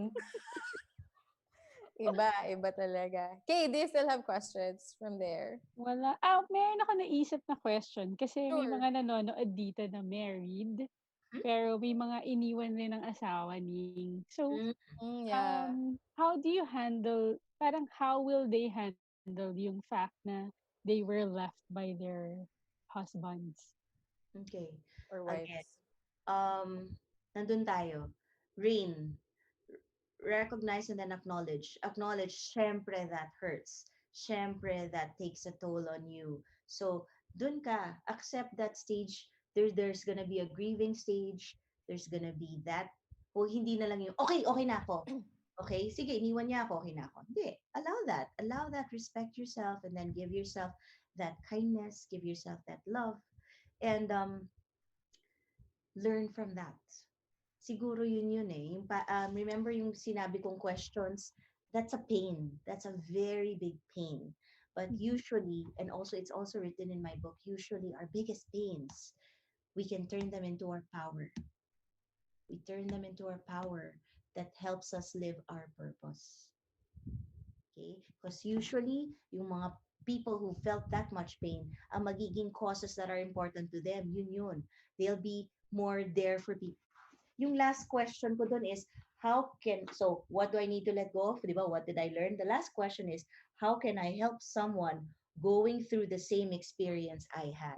Iba talaga. Kay, do you still have questions from there? Wala. Meron ako naisip na question kasi may Sure. mga nanonood dito na married, Hmm? pero may mga iniwan rin ng asawa Ning. So, Yeah. how do you handle, parang how will they handle yung fact na they were left by their husbands? Okay. Or Again, wives. nandun tayo. Rain. Recognize and then acknowledge. Acknowledge, syempre that hurts. Syempre that takes a toll on you. So, dun ka, accept that stage. There's gonna be a grieving stage. There's gonna be that. O hindi na lang yung, okay, okay na ako. Okay, sige, iniwan niya ako, okay na ako. Hindi, allow that. Allow that, respect yourself, and then give yourself that kindness, give yourself that love, and learn from that. Siguro yun eh. Remember yung sinabi kong questions, that's a pain. That's a very big pain. But usually, and also it's also written in my book, usually our biggest pains, we can turn them into our power. We turn them into our power that helps us live our purpose. Okay? Because usually, yung mga people who felt that much pain, ang magiging causes that are important to them, yun. They'll be more there for people. Yung last question ko dun is, what do I need to let go of? Diba? What did I learn? The last question is, how can I help someone going through the same experience I had?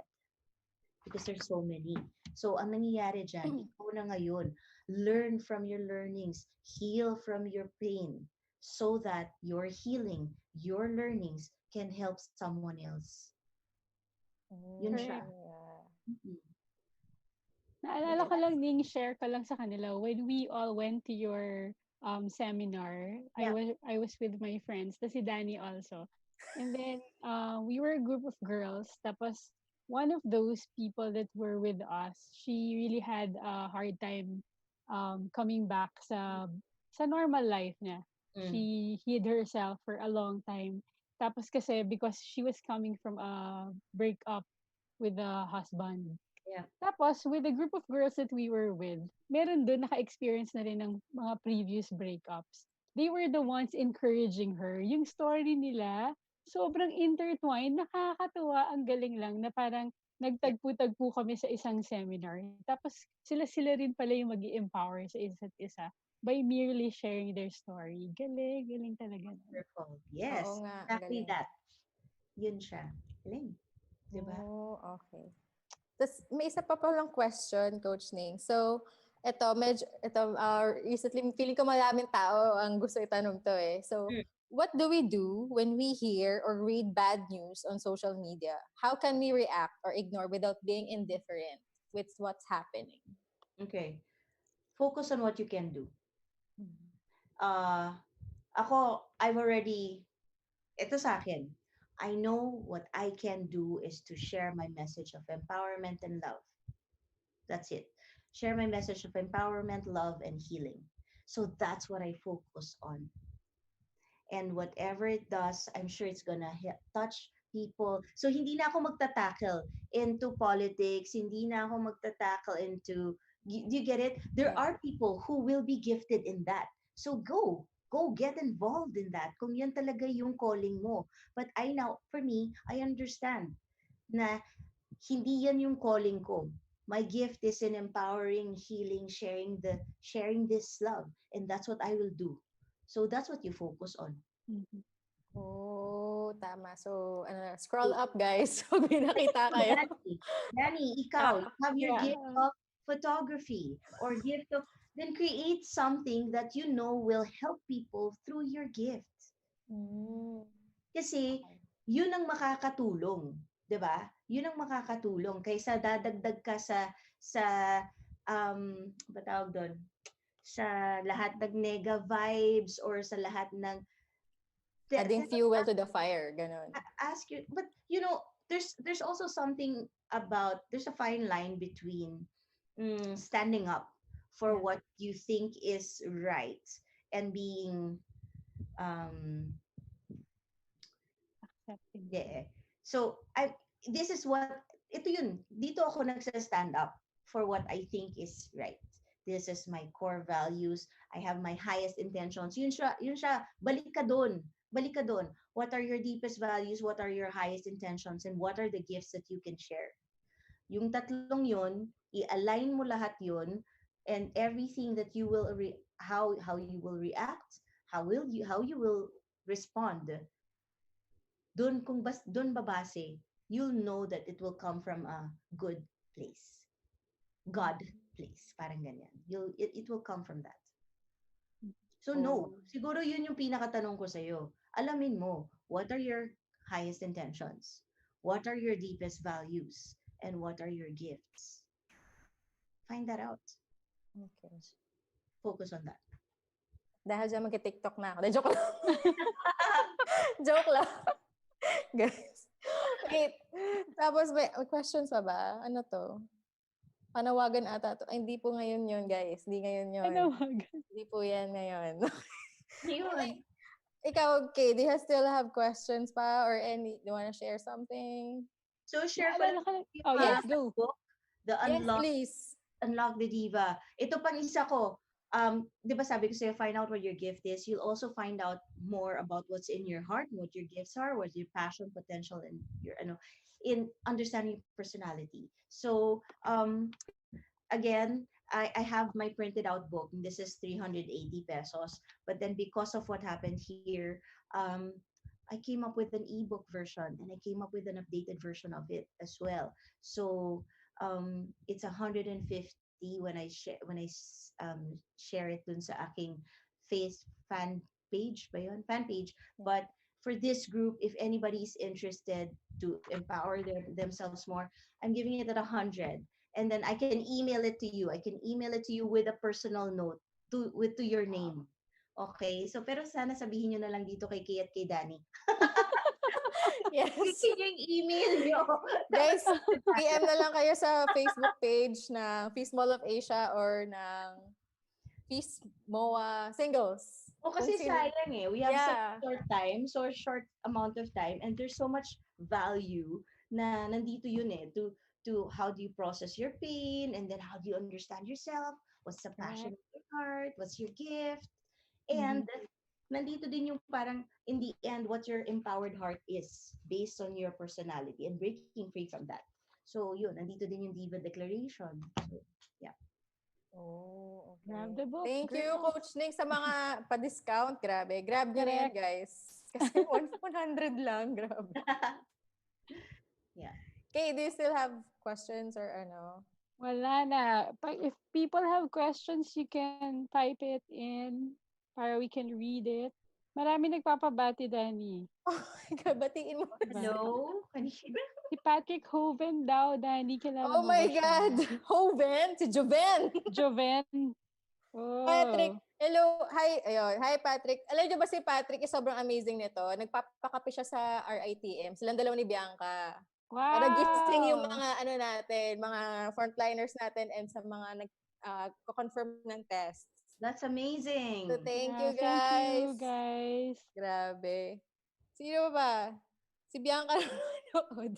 Because there's so many. So, ang nangyayari dyan, ikaw na ngayon, learn from your learnings, heal from your pain, so that your healing, your learnings can help someone else. Yun siya. Correct. Yeah. Mm-mm. Naalala ko lang, Ning, share ko lang sa kanila, when we all went to your seminar, Yeah. I was with my friends, si Danny also. And then we were a group of girls. Tapos one of those people that were with us, she really had a hard time coming back sa normal life niya. Mm. She hid herself for a long time. Tapos kasi because she was coming from a breakup with a husband. Yeah. Tapos, with the group of girls that we were with, meron doon naka-experience na rin ng mga previous breakups. They were the ones encouraging her. Yung story nila, sobrang intertwined, nakakatuwa, ang galing lang na parang Yeah. nagtagpo-tagpo kami sa isang seminar. Tapos, sila-sila rin pala yung mag empower sa isa't isa by merely sharing their story. Galing, galing talaga. Wonderful. Oo Yes. nga, ang Exactly galing. that. Yun siya. Galing. Diba? Oh, okay. Tapos may isa pa palang question, Coach Ning. So, recently, feeling ko maraming tao ang gusto itanong to eh. So, Mm. what do we do when we hear or read bad news on social media? How can we react or ignore without being indifferent with what's happening? Okay. Focus on what you can do. Uh, ako, I've already, ito sa akin, I know what I can do is to share my message of empowerment and love. That's it. Share my message of empowerment, love, and healing. So that's what I focus on. And whatever it does, I'm sure it's gonna touch people. So hindi na ako magta-tackle into politics, hindi na ako magta-tackle into, do you get it? There Yeah. are people who will be gifted in that. So go get involved in that kung yan talaga yung calling mo. But I now, for me, I understand na hindi yan yung calling ko. My gift is in empowering, healing, sharing this love, and that's what I will do. So that's what you focus on. Mhm. Oh, tama. So, scroll up, guys. Pag may nakita kayo. Danny, ikaw, you have your Yeah. gift of photography or gift of, then create something that you know will help people through your gift. Mm. Kasi yun ang makakatulong, 'di ba? Yun ang makakatulong kaysa dadagdag ka sa ba tawag doon? Sa lahat ng nega vibes or sa lahat ng Adding fuel to the fire, ganon. ask you, but you know, there's also something about, there's a fine line between standing up for Yeah. what you think is right and being um Accepting. yeah. So this is what, ito yun, dito ako nagsa-stand up for what I think is right. This is my core values. I have my highest intentions. Yun siya, balik ka doon. Balik ka doon. What are your deepest values? What are your highest intentions? And what are the gifts that you can share? Yung tatlong yun, i-align mo lahat yun, and everything that you will how you will react, how you will respond, doon babase, you'll know that it will come from a good place. God place, parang ganyan. It will come from that. So no, Oh. siguro yun yung pinakatanong ko sa'yo. Alamin mo, what are your highest intentions? What are your deepest values? And what are your gifts? Find that out. Okay. Focus on that. Dahil dyan mag-TikTok na ako. Joke lang. Joke lang. Guys. Wait. Tapos may questions pa ba? Ano to? Panawagan ata to. Ay, hindi po ngayon yun, guys. Hindi ngayon yun. Panawagan. Hindi po yan ngayon. Yun. Ikaw, okay, do you still have questions pa? Or do you wanna share something? So share ko Naalala lang ko lang. yung Oh, yes, go. book, The Yes, please. Unlock the Diva. Ito pang isa ko. 'Di ba sabi ko sa'yo, find out what your gift is. You'll also find out more about what's in your heart, what your gifts are, what your passion, potential, and your in understanding your personality. So, again, I have my printed out book. And this is 380 pesos. But then because of what happened here, I came up with an ebook version, and I came up with an updated version of it as well. So it's 150 when I share it dun sa aking face fan page ba yun? Fan page. But for this group, if anybody's interested to empower themselves more, I'm giving it at 100. And then I can email it to you. I can email it to you with a personal note to your name. Okay? So, pero sana sabihin nyo na lang dito kay Kay at kay Danny. Yes. Sabihin nyo yung email nyo. Guys, PM na lang kayo sa Facebook page ng Feast Mall of Asia or ng Feast MOA Singles. O kasi Kung sino- sayang eh. We have Yeah. such short time, so short amount of time, and there's so much value na nandito yun eh, to how do you process your pain, and then how do you understand yourself, what's the passion Correct. of your heart, what's your gift, Mhm. and nandito din yung parang in the end what your empowered heart is based on your personality and breaking free from that. So yun, nandito din yung Diva Declaration. So, yeah. Oh, Grab okay. the book, Thank you, girl. Coach Ning, sa mga pa-discount. Grabe. Grab nyo na yan, Correct. guys. Kasi 100 lang. Grabe. Yeah. Okay, do you still have questions or ano? Wala na. If people have questions, you can type it in para we can read it. Marami nagpapabati, Danny. Oh my God, batiin mo na Diba? Hello? Kanina? Si Patrick Hoven daw, Danny. Kilala Oh mo ba my siya? God! Hoven! Si Joven! Joven. Patrick, Oh. hello. Hi, ayun. Hi, Patrick. Alam niyo ba si Patrick is sobrang amazing nito. Nagpapakape siya sa RITM. Silang dalawa ni Bianca. Para gising yung Wow. mga ano natin, mga frontliners natin and sa mga confirm ng tests. That's amazing. So, thank Yeah, you, thank you, guys. guys. Grabe. Sino ba? Si Bianca nanonood.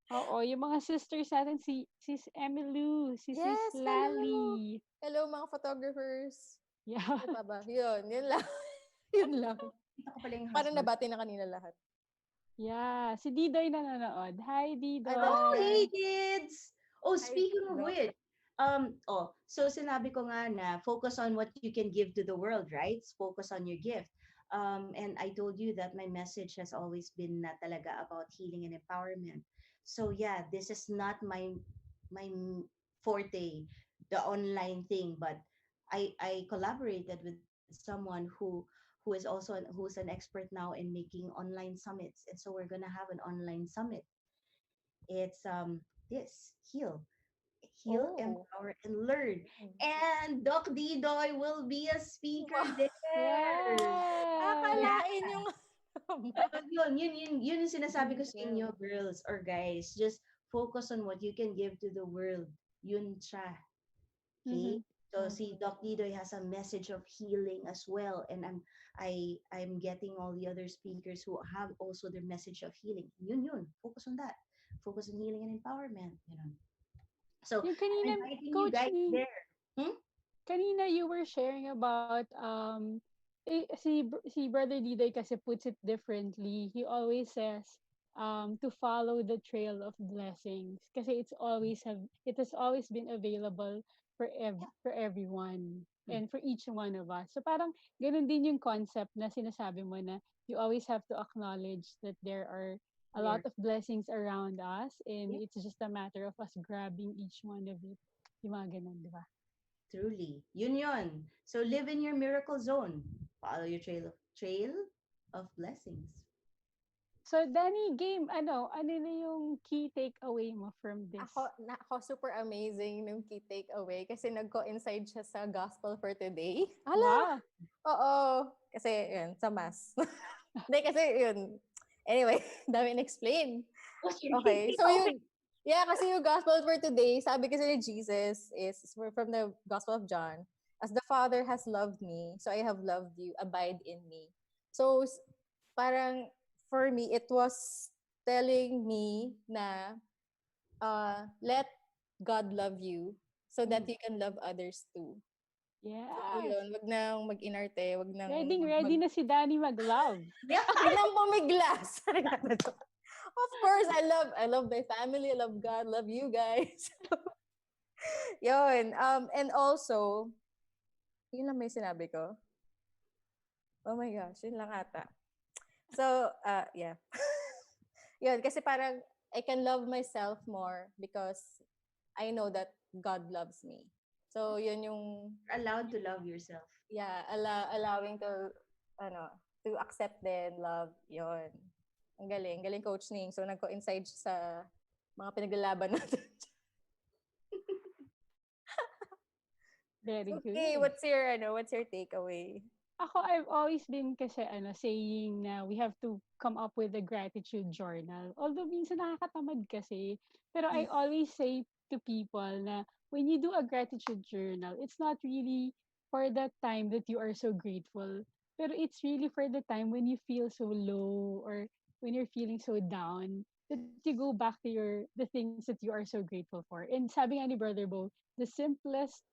Oo, yung mga sisters natin, si Sis Emilu, si Sis Yes, hello. Lally. Hello, mga photographers. Yeah. Ano pa ba? Yun lang. Yun lang. Ito ko pala yung Parang husband. nabati na kanina lahat. Yeah. Si Didoy nanonood. Hi, Didoy. Oh, hey kids! Oh, Hi, speaking of Doc. which, so sinabi ko nga na focus on what you can give to the world, right? Focus on your gift. And I told you that my message has always been na talaga about healing and empowerment. So yeah, this is not my forte, the online thing, but I collaborated with someone who is also who's an expert now in making online summits, and so we're gonna have an online summit. It's this heal, Oh. empower, and learn. And Doc Didoy will be a speaker Wow. there. Wow. Akalain yung Yun yung sinasabi ko sa Yeah. inyo, girls or guys. Just focus on what you can give to the world. Yun siya. Okay? Mhm. So si Doc Didoy has a message of healing as well, and I'm getting all the other speakers who have also their message of healing. Yun. Focus on that. Focus on healing and empowerment. So Yung I'm kanina, inviting you Coach guys Ning, there. kanina you were sharing about si Brother Didoy kasi puts it differently. He always says to follow the trail of blessings kasi it has always been available for everyone and for each one of us. So parang ganun din yung concept na sinasabi mo na you always have to acknowledge that there are a lot of blessings around us and Yeah. it's just a matter of us grabbing each one of it. Yung mga ganun, di ba? Truly. Yun. So live in your miracle zone. Follow your trail of blessings. So, Danny, game, ano na yung key takeaway mo from this? Ako super amazing nung key takeaway kasi nag-coincide siya sa gospel for today. Wow. Oo. Kasi yun, sa mass. Hindi kasi yun. Anyway, dami na-explain. Okay. So yun, kasi yung gospel for today, sabi kasi ni Jesus is from the Gospel of John, as the Father has loved me, so I have loved you, abide in me. So parang for me, it was telling me na let God love you so that you can love others too. Yes. So yun, wag nang mag-inarte, wag nang Ready na si Danny mag-love. wag nang pumiglas. Of course, I love my family, I love God, love you guys. Yun. And also, yun lang may sinabi ko. Oh my gosh, yun lang ata. So, yeah. Yun, kasi parang I can love myself more because I know that God loves me. So, yun yung, You're allowed to love yourself. yeah, allowing to, to accept din, love, yon. Ang galing. Galing, Coach Ning. So, nag-coincide siya sa mga pinaglalaban natin. Very Okay, good. what's your takeaway? Ako, I've always been kasi saying na we have to come up with a gratitude journal. Although minsan nakakatamad kasi, pero I always say to people na when you do a gratitude journal, it's not really for the time that you are so grateful, pero it's really for the time when you feel so low or when you're feeling so down that you go back to the things that you are so grateful for. And sabi nga ni Brother Bo, the simplest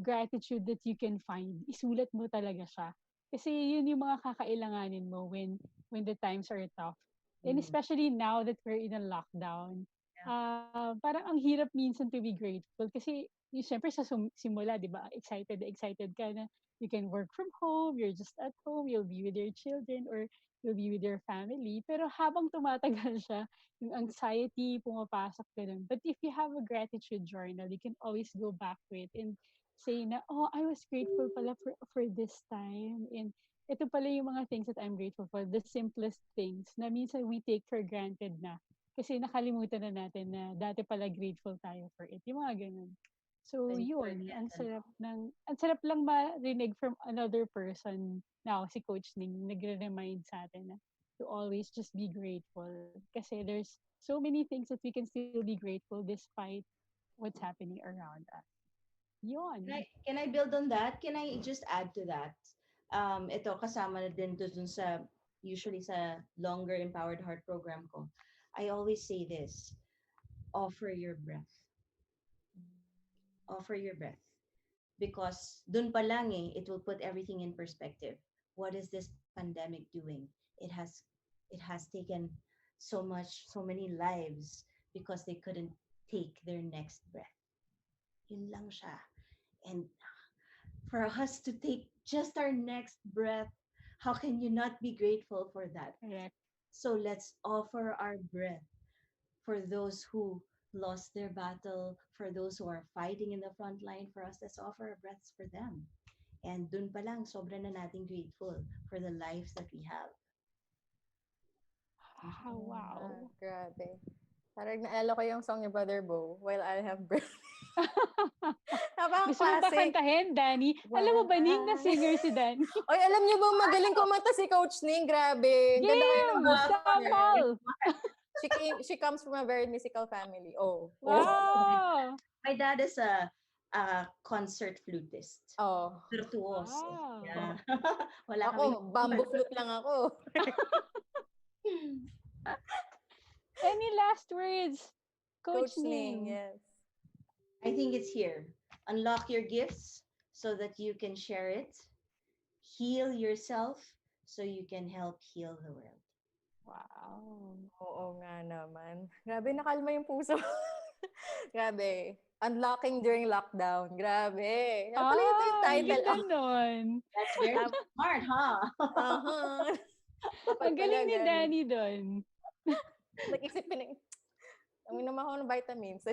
gratitude that you can find, isulat mo talaga siya. Kasi yun yung mga kakailanganin mo when the times are tough. And especially now that we're in a lockdown, parang ang hirap minsan to be grateful. Kasi syempre sa simula, di ba, excited ka na you can work from home, you're just at home, you'll be with your children or you'll be with your family. Pero habang tumatagal siya, yung anxiety, pumapasok ka dun. But if you have a gratitude journal, you can always go back to it and say na, oh, I was grateful pala for this time. And ito pala yung mga things that I'm grateful for. The simplest things na minsan we take for granted na. Kasi nakalimutan na natin na dati pala grateful tayo for it. Yung mga ganun. So, When you yun. forget, Ang sarap lang marinig from another person. Now, si Coach Ning, nagre-remind sa atin na to always just be grateful. Kasi there's so many things that we can still be grateful despite what's happening around us. Yun. Can I build on that? Can I just add to that? Ito kasama na din to dun sa usually sa longer empowered heart program ko. I always say this, offer your breath. Offer your breath. Because dun pa lang it will put everything in perspective. What is this pandemic doing? It has taken so many lives because they couldn't take their next breath. Yun lang siya. And for us to take just our next breath, how can you not be grateful for that? Correct. So let's offer our breath for those who lost their battle, for those who are fighting in the front line, for us, let's offer our breaths for them. And dun pa lang, sobra na natin grateful for the lives that we have. Wow. Grabe. Parang naalala ko yung song ni Brother Bo, While I Have Breath. Gusto mo ba Napaka-classic. kantahin, Danny? Alam mo ba, Ning, na singer si Danny? Oy, alam niyo ba magaling kumanta si Coach Ning? Grabe. Ang ganda kayo ng Game! boses niya. Sample! She comes from a very musical family. Oh. Wow! My dad is a concert flutist. Oh. Virtuoso. Wow. Yeah. Wala Ako, bamboo flute lang ako. Any last words, Coach Coach Ning, Ning? yes. I think it's here. Unlock your gifts so that you can share it. Heal yourself so you can help heal the world. Wow. Oo nga naman. Grabe, nakalma yung puso. Grabe. Unlocking during lockdown. Grabe. Yan pala ito yung title. Ganda nun. That's very smart, huh? Uh-huh. Ang galing ni Danny dun. Nag-isip pinag... Ang naman ako ng vitamins.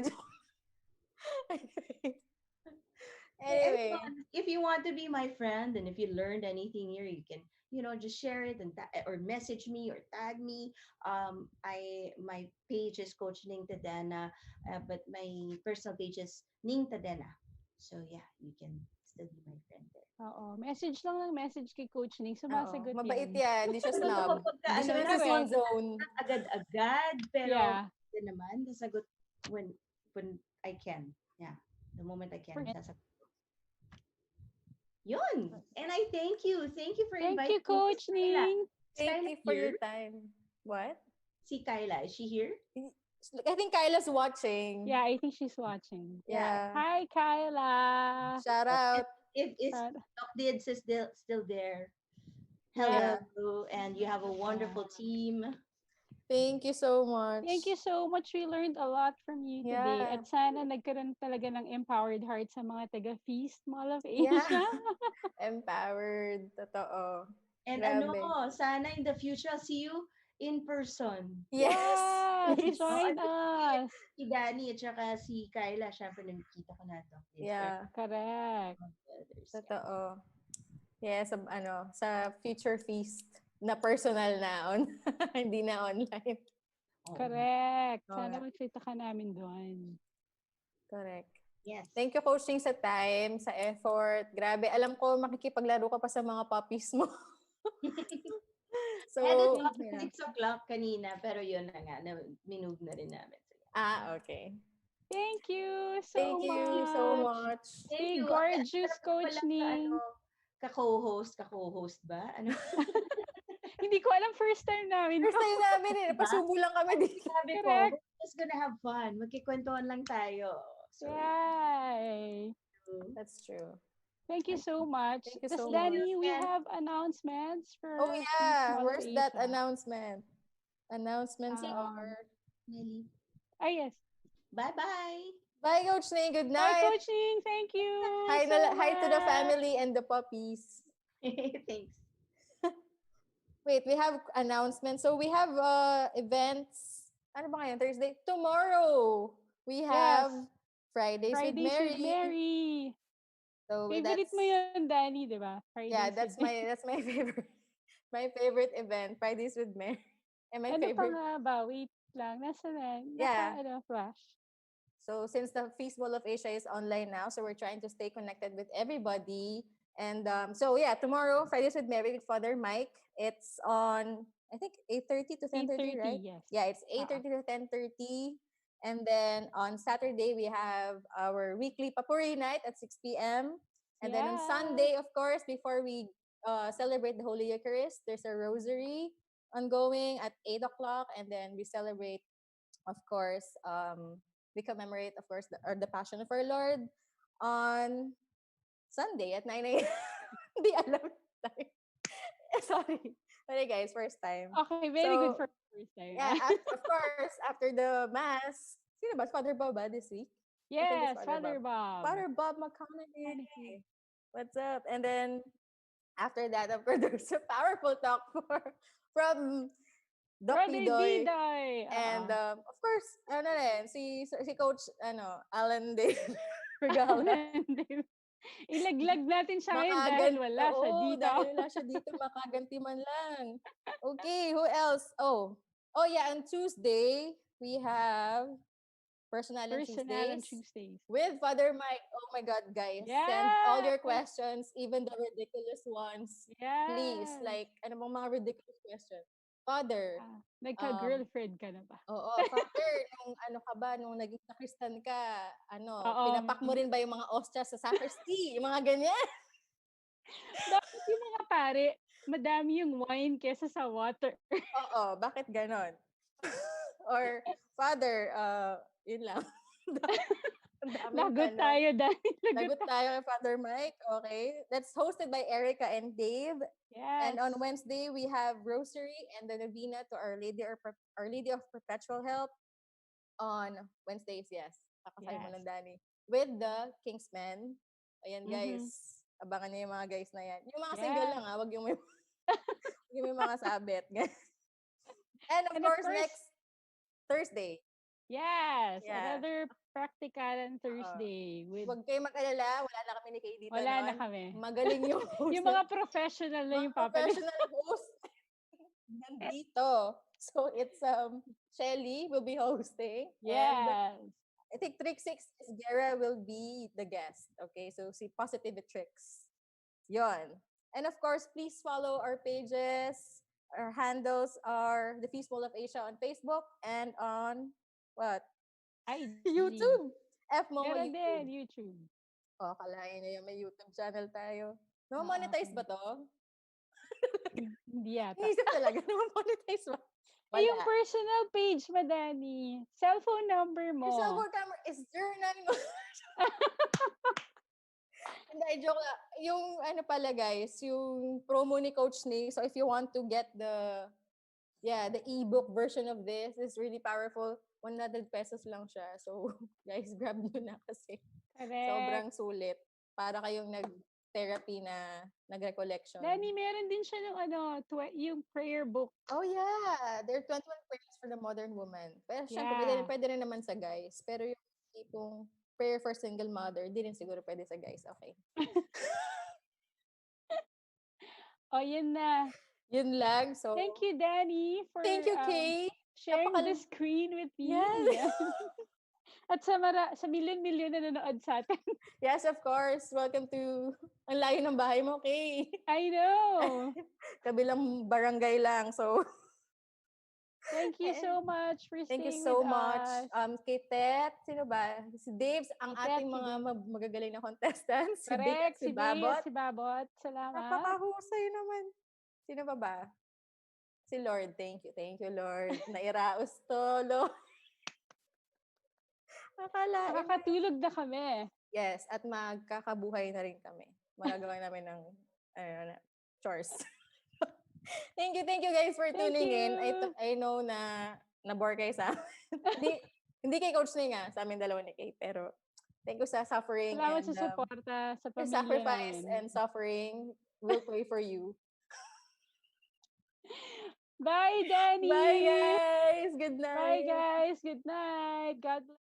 Anyway. If you want to be my friend and if you learned anything here, you can, just share it and or message me or tag me. My page is Coach Ning Tadena, but my personal page is Ning Tadena. So yeah, you can still be my friend there. Oo. Message lang ng message kay Coach Ning. Sumasagot Mabait yan. yan. Hindi siya snob. Hindi siya nasa zone. Agad-agad, pero Yeah. din naman, sasagot when I can. Yeah. The moment I can. Sasagot. Yun. And I thank you. Thank you for inviting Thank you, Coach Ning. Thank you for your time. What? Si Kyla, is she here? I think Kyla's watching. Yeah, I think she's watching. Yeah. Hi, Kyla. Shout out. If Doc Dids is still there. Hello. And you have a wonderful team. Thank you so much. Thank you so much. We learned a lot from you today. At sana nagkaroon talaga ng empowered heart sa mga taga-Feast Mall of Asia. Yeah. Empowered. Totoo. And sana in the future, I'll see you in person. Yes. Yes. Join us. Si Danny at saka si Kyla, syempre nakikita ko na to. Yeah. Correct. Totoo. Yes, sa future feast na personal na hindi na online. Oo. Correct. Oo Sana nga. makita ka namin doon. Correct. Yes. Thank you, Coach Ning, sa time, sa effort. Grabe, alam ko makikipaglaro ka pa sa mga puppies mo. So, Headed yeah. up 6 o'clock kanina, pero yun na nga, minove na rin namin. Okay. Thank you so Thank you so much. much. Thank Stay you. gorgeous, Pero Coach wala ka, Ning. ka-co-host ba? Ano? Hindi ko alam, first time namin First to. time namin pasubo lang kami dito. Sabi ko, Correct. we're just gonna have fun. Magkikwentuhan lang tayo. So, Yay. That's true. Thank you so much. Thank you Does so Danny, much. we have announcements for Oh yeah, Small where's that Asia. announcement? Announcements Um, are... Nelly. Yes. Bye-bye. Bye, Coach Ning. Good Bye, night. Coach Ning. Thank you Hi, so hi to the much. family and the puppies. Thanks. Wait, we have announcements. So we have events. Ano ba ngayon? Thursday? Tomorrow, we have Fridays with Fridays Mary. with Mary. So Favorite that's, mo yun, Danny, di ba? Fridays yeah, with Mary. that's my favorite. My favorite event, Fridays with Mary. And my Ano pa favorite. nga ba? Wait lang. Nasa na? Yeah. Flash. So since the Feast Mall of Asia is online now, so we're trying to stay connected with everybody. And so yeah, tomorrow, Fridays with Mary with Father Mike. It's on, I think, 8:30 to 10:30, 8:30, right? yes. Yeah, it's 8:30 to 10:30. And then on Saturday, we have our weekly Papuri night at 6 p.m. And then on Sunday, of course, before we celebrate the Holy Eucharist, there's a rosary ongoing at 8 o'clock. And then we celebrate, of course, we commemorate, of course, the Passion of our Lord on Sunday at 9 a.m. Hindi alam tayo. Sorry. Sorry, guys. First time. Okay, very good So, for first time. Yeah, of course, after the Mass, sino ba? Father Bob ba this week? I think Yes, it's Father Bob. Father Bob McConaughey. What's up? And then, after that, of course, there's a powerful talk from Doc Brother Didoy. Didoy. And of course, si Coach Alan Day Regala. Ilaglag natin siya ngayon dahil wala siya dito. Dahil wala siya dito, makaganti man lang. Okay, who else? Oh yeah, on Tuesday, we have Personal Tuesdays. With Father Mike. Oh my God, guys. Send all your questions, even the ridiculous ones. Please, like, ano bang mga ridiculous questions? Father. Nagka-girlfriend ka na ba? Oo, Father, nung naging sakristan ka, pinapak mo rin ba yung mga ostras sa sacristy? Yung mga ganyan. Bakit yung mga pare, madami yung wine kesa sa water? Oo, bakit ganon? Or, Father, yun lang. Lagot tayo, Dani. Lagot tayo kay Father Mike. Okay. That's hosted by Erica and Dave. Yes. And on Wednesday, we have Rosary and the Novena to Our Lady of Perpetual Help. On Wednesdays, yes. Kakasay mo lang, Dani. With the Kingsmen. Ayan, guys. Abangan niyo yung mga guys na yan. Yung mga single lang, wag yung may mga sabit. And of course, next Thursday. Yes, another Praktikalan Thursday. Huwag kayo mag-alala, wala na kami ni Kay dito. Wala na kami. Magaling yung host. Yung mga professional na yung papalit. Professional host. Nandito. So it's Shelly will be hosting. Yes. And I think Trick 6 is Gera will be the guest. Okay, so si Positive Tricks. Yon. And of course, please follow our pages. Our handles are the Feast Mall of Asia on Facebook and on what? YouTube. F-Momo Meron YouTube. din, YouTube. Oh, kalahin nyo yung may YouTube channel tayo. No-monetize ba to? Hindi yata. Naisip talaga, no-monetize ba? Ay, yung personal page, Madani. Cellphone number mo. Your cellphone number is 09. Hindi, joke lang. Yung pala guys, yung promo ni Coach Ning. So if you want to get the ebook version of this, it's really powerful. 100 pesos lang siya. So guys, grab nyo na kasi. Correct. Sobrang sulit. Para kayong nag-therapy na nag-recollection. Dani, meron din siya ng yung prayer book. Oh yeah, there are 21 prayers for the modern woman. Pero syempre, pwede rin naman sa guys. Pero yung tipong prayer for single mother, di rin siguro pwede sa guys. Okay. Oh, yun na. Yun lang. So, Thank you, Danny, for thank you, Kay. sharing the screen with me. Yes. Yeah. At sa milyon-milyon na nanonood sa atin. Yes, of course. Welcome to... Ang layo ng bahay mo, Kay. I know. Kabilang barangay lang. So, Thank you so much for thank you staying so with much. us. Kay Tet, sino ba? Si Dave, ang Si Tet, ating si mga Dave. magagaling na contestants. Si Big at Correct. si Si Bea Babot. at si Babot. Salamat. Napakahusay naman. Sino pa ba? Si Lord. Thank you. Thank you, Lord. Nairaos to, Lord. Akalain mo. Nakakatulog na kami. Yes, at magkakabuhay na rin kami. Magagawa namin ng chores. Thank you guys for Thank tuning in. you. I know na na-bore kayo sa hindi kay Coach Ning sa amin dalawa ni Kay, pero thank you sa suffering Salamat and sa suporta sa your pamilya sacrifice namin. and suffering. We'll pray for you. Bye, Danny. Bye guys. Good night. Bye, guys. Good night. God bless.